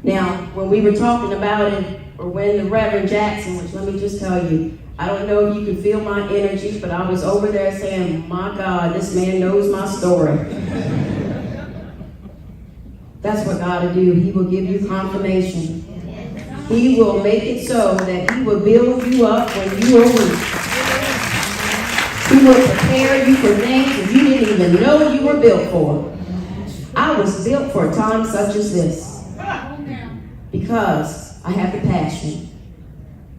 Now, when we were talking about it, or when the Reverend Jackson, which let me just tell you, I don't know if you can feel my energy, but I was over there saying, my God, this man knows my story. That's what God will do. He will give you confirmation. He will make it so that he will build you up when you are weak. He will prepare you for things that you didn't even know you were built for. I was built for a time such as this. Because I have the passion.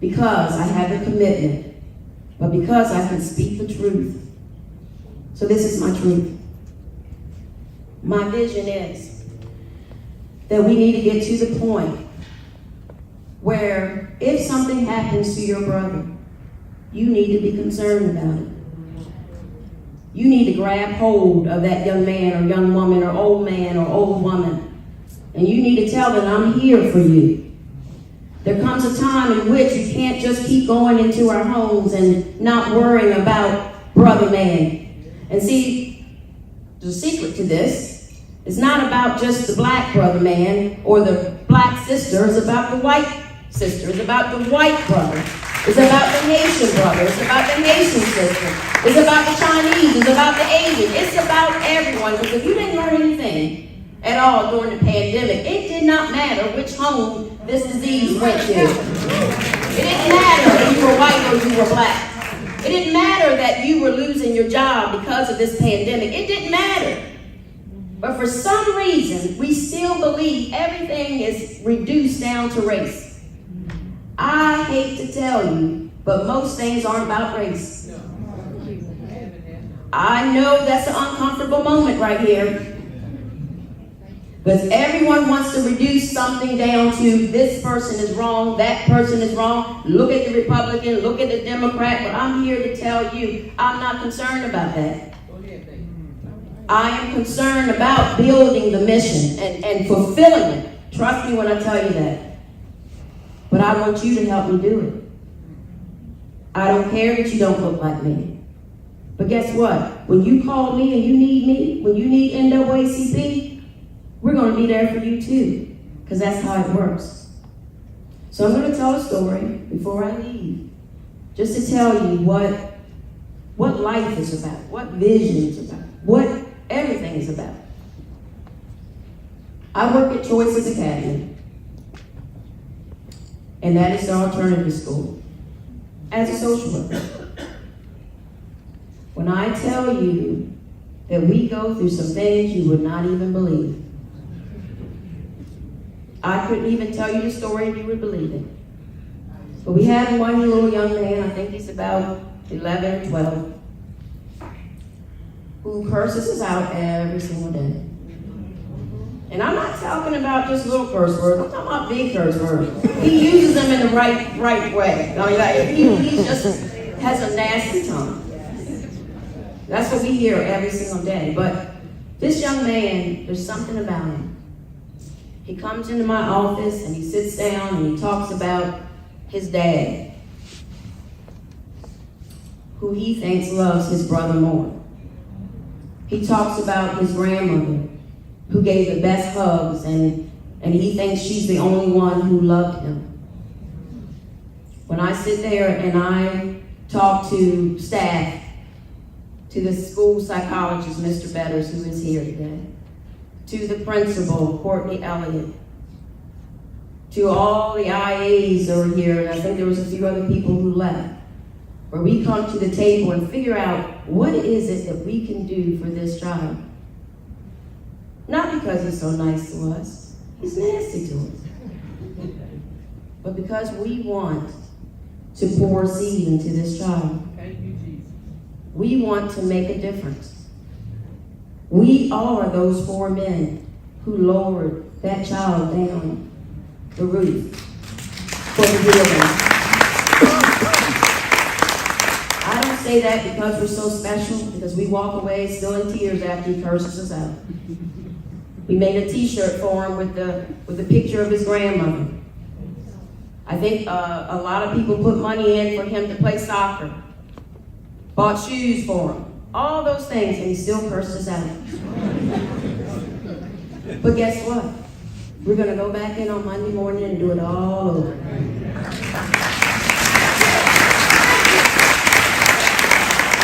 Because I have the commitment. But because I can speak the truth. So this is my truth. My vision is that we need to get to the point where if something happens to your brother, you need to be concerned about it. You need to grab hold of that young man or young woman or old man or old woman. And you need to tell them, I'm here for you. There comes a time in which you can't just keep going into our homes and not worrying about brother man. And see, there's a secret to this. It's not about just the black brother man or the black sister. It's about the white sister. It's about the white brother. It's about the Haitian brother. It's about the Haitian sister. It's about the Chinese. It's about the Asian. It's about everyone. Because if you didn't learn anything at all during the pandemic, it did not matter which home this disease went to. It didn't matter if you were white or you were black. It didn't matter that you were losing your job because of this pandemic. It didn't matter. But for some reason, we still believe everything is reduced down to race. I hate to tell you, but most things aren't about race. I know that's an uncomfortable moment right here. Because everyone wants to reduce something down to this person is wrong, that person is wrong. Look at the Republican, look at the Democrat. But I'm here to tell you, I'm not concerned about that. I am concerned about building the mission and fulfilling it. Trust me when I tell you that. But I want you to help me do it. I don't care that you don't look like me. But guess what? When you call me and you need me, when you need NAACP, we're going to be there for you too. Because that's how it works. So I'm going to tell a story before I leave. Just to tell you what life is about, what vision is about, what everything is about. I work at Choices Academy. And that is the alternative school. As a social worker. When I tell you that we go through some things you would not even believe. I couldn't even tell you the story and you would believe it. But we had one little young man, I think he's about 11 or 12, who curses us out every single day. And I'm not talking about just little curse words. I'm talking about big curse words. He uses them in the right way. I mean, he just has a nasty tongue. That's what we hear every single day. But this young man, there's something about him. He comes into my office and he sits down and he talks about his dad, who he thinks loves his brother more. He talks about his grandmother, who gave the best hugs, and he thinks she's the only one who loved him. When I sit there and I talk to staff, to the school psychologist, Mr. Betters, who is here today, to the principal, Courtney Elliott, to all the IAs who are here, and I think there was a few other people who left, where we come to the table and figure out what is it that we can do for this child. Not because he's so nice to us, he's nasty to us, but because we want to pour seed into this child. We want to make a difference. We are those 4 men who lowered that child down the roof for the healing. I don't say that because we're so special, because we walk away still in tears after he curses us out. We made a T-shirt for him with the picture of his grandmother. I think a lot of people put money in for him to play soccer, bought shoes for him, all those things, and he still cursed us out. But guess what? We're going to go back in on Monday morning and do it all over.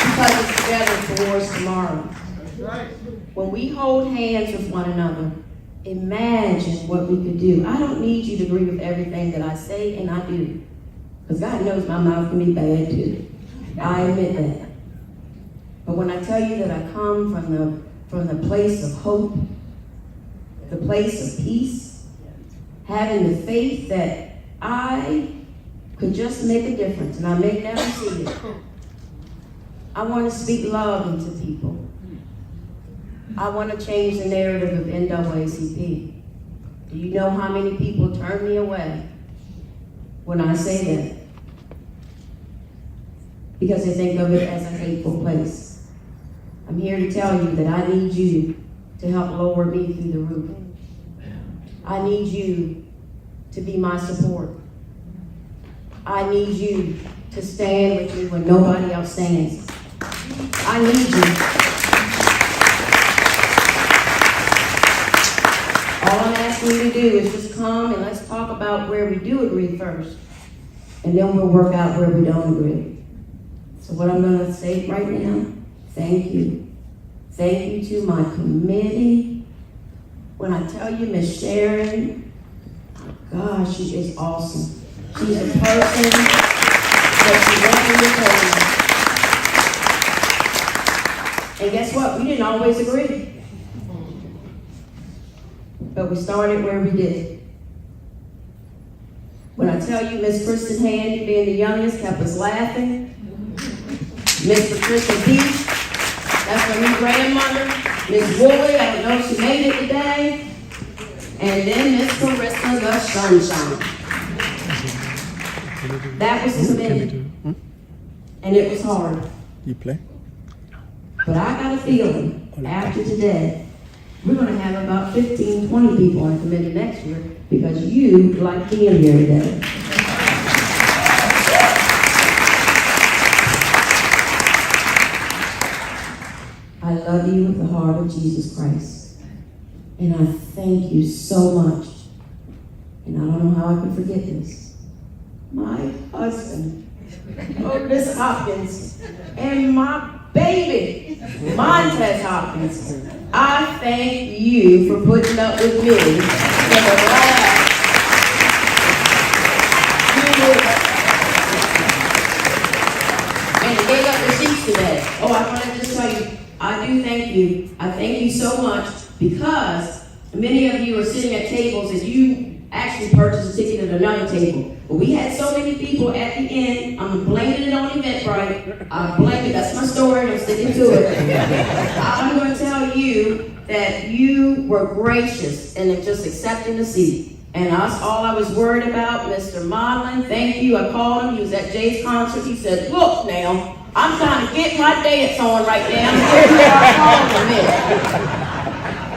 Because it's together towards tomorrow. When we hold hands with one another, imagine what we could do. I don't need you to agree with everything that I say, and I do. Because God knows my mouth can be bad too. I admit that. But when I tell you that I come from the place of hope, the place of peace, having the faith that I could just make a difference, and I may never see it. I want to speak love into people. I want to change the narrative of NAACP. Do you know how many people turn me away when I say that? Because they think of it as a hateful place. I'm here to tell you that I need you to help lower me through the roof. I need you to be my support. I need you to stand with me when nobody else stands. I need you. All I'm asking you to do is just come and let's talk about where we do agree first. And then we'll work out where we don't agree. So what I'm going to say right now, thank you. Thank you to my committee. When I tell you Miss Sharon, gosh, she is awesome. She's a person that she represents. And guess what? We didn't always agree. But we started where we did. When I tell you Miss Kristen Handy, being the youngest, kept us laughing. Miss Patricia Beach, that's my new grandmother. Miss Woolley, I don't know if she made it today. And then Miss Clarissa the Sunshine. That was the committee. And it was hard. You play? But I got a feeling after today, we're going to have about 15, 20 people on the committee next year because you like being here today. I love you with the heart of Jesus Christ. And I thank you so much. And I don't know how I can forget this. My husband, Otis Hopkins, and my baby, Montez Hopkins. I thank you for putting up with me for the last few years. And they gave up the sheets today. Oh, I want to just tell you, I do thank you. I thank you so much because many of you are sitting at tables and you actually purchased a ticket at another table. But we had so many people at the end. I'm blaming it on Eventbrite. I blame it. That's my story. I'm sticking to it. I'm going to tell you that you were gracious in just accepting the seat. And that's all I was worried about. Mr. Modlin, thank you. I called him. He was at Jay's concert. He said, look now, I'm trying to get my dance on right now.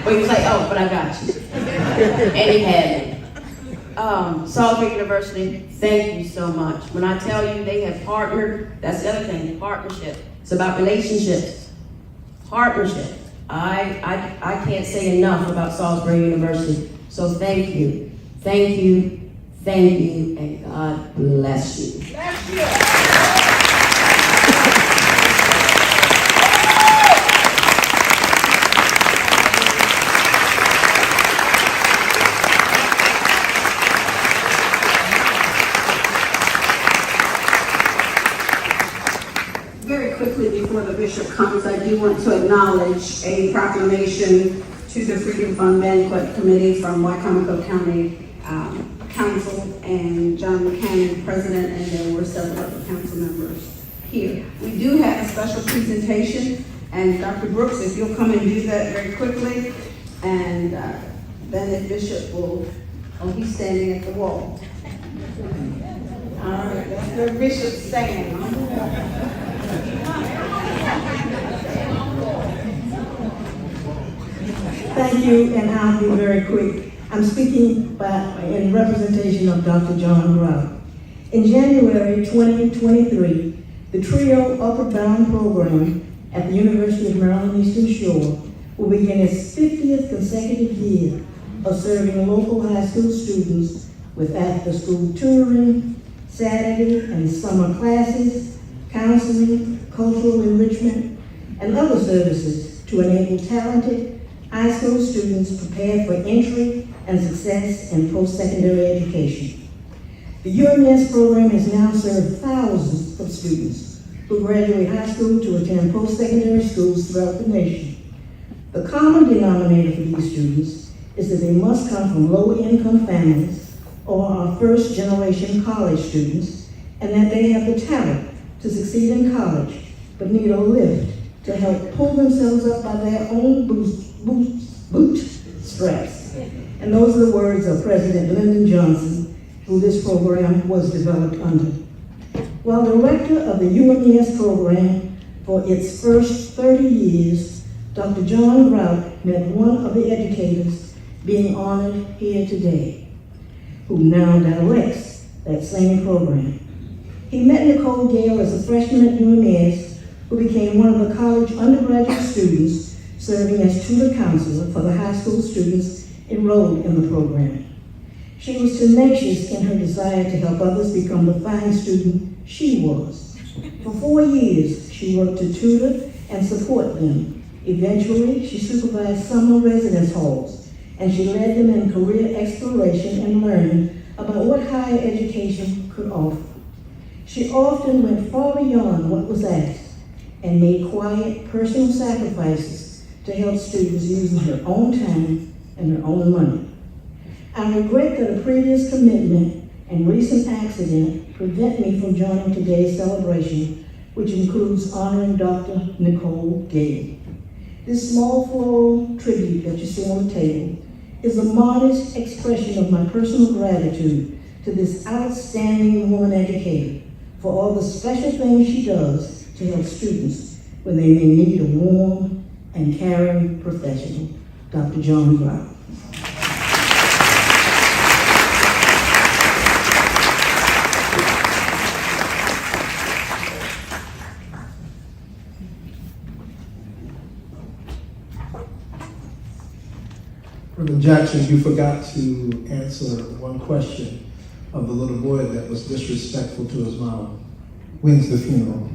But he was like, oh, but I got you. And he had me. Salisbury University, thank you so much. When I tell you they have partnered, that's the other thing, partnership. It's about relationships. Partnership. I can't say enough about Salisbury University. So thank you. Thank you. Thank you. And God bless you. Bless you. Quickly before the bishop comes, I do want to acknowledge a proclamation to the Freedom Fund Banquet Committee from Wycomico County Council and John McCannon, President, and there were several other council members here. We do have a special presentation, and Dr. Brooks, if you'll come and do that very quickly, and then the bishop will, he's standing at the wall. All right, that's where Bishop stands. Thank you, and I'll be very quick. I'm speaking in representation of Dr. John Grubb. In January 2023, the TRIO Upward Bound program at the University of Maryland Eastern Shore will begin its 50th consecutive year of serving local high school students with after-school tutoring, Saturday and summer classes, counseling, cultural enrichment, and other services to enable talented high school students prepared for entry and success in post-secondary education. The UMS program has now served thousands of students who graduate high school to attend post-secondary schools throughout the nation. The common denominator for these students is that they must come from low-income families or are first-generation college students, and that they have the talent to succeed in college, but need a lift to help pull themselves up by their own bootstraps. And those are the words of President Lyndon Johnson, who this program was developed under. While director of the UMS program for its first 30 years, Dr. John Grubb met one of the educators being honored here today, who now directs that same program. He met Nicole Gale as a freshman at UMS, who became one of the college undergraduate students serving as tutor counselor for the high school students enrolled in the program. She was tenacious in her desire to help others become the fine student she was. For 4 years, she worked to tutor and support them. Eventually, she supervised summer residence halls, and she led them in career exploration and learning about what higher education could offer. She often went far beyond what was asked and made quiet, personal sacrifices to help students using her own time and her own money. I regret that a previous commitment and recent accident prevent me from joining today's celebration, which includes honoring Dr. Nicole Gale. This small floral tribute that you see on the table is a modest expression of my personal gratitude to this outstanding woman educator for all the special things she does to help students when they may need a warm and caring professional. Dr. John Grubb. Reverend Jackson, you forgot to answer one question of the little boy that was disrespectful to his mom. When's the funeral?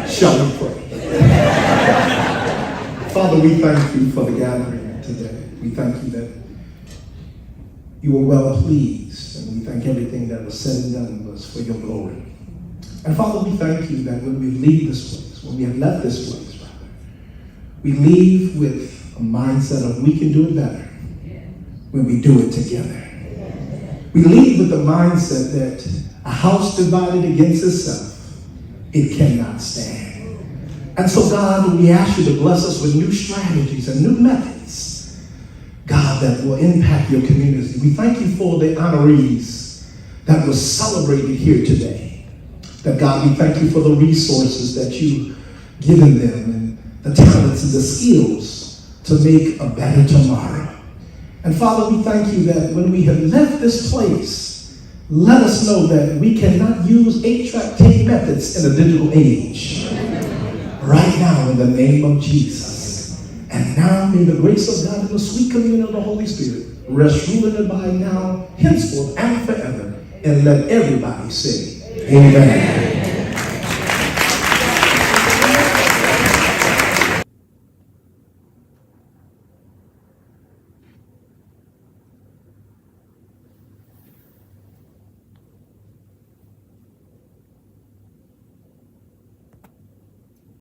Shall we pray? Father, we thank you for the gathering today. We thank you that you were well pleased, and we thank everything that was said and done was for your glory. And Father, we thank you that when we leave this place, when we have left this place, rather, we leave with a mindset of we can do it better when we do it together. We leave with the mindset that a house divided against itself, it cannot stand. And so God, we ask you to bless us with new strategies and new methods, God, that will impact your community. We thank you for the honorees that were celebrated here today. That God, we thank you for the resources that you've given them and the talents and the skills to make a better tomorrow. And Father, we thank you that when we have left this place, let us know that we cannot use 8-track tape methods in a digital age. Right now, in the name of Jesus. And now, may the grace of God and the sweet communion of the Holy Spirit rest, rule, and abide now, henceforth, and forever. And let everybody say, Amen.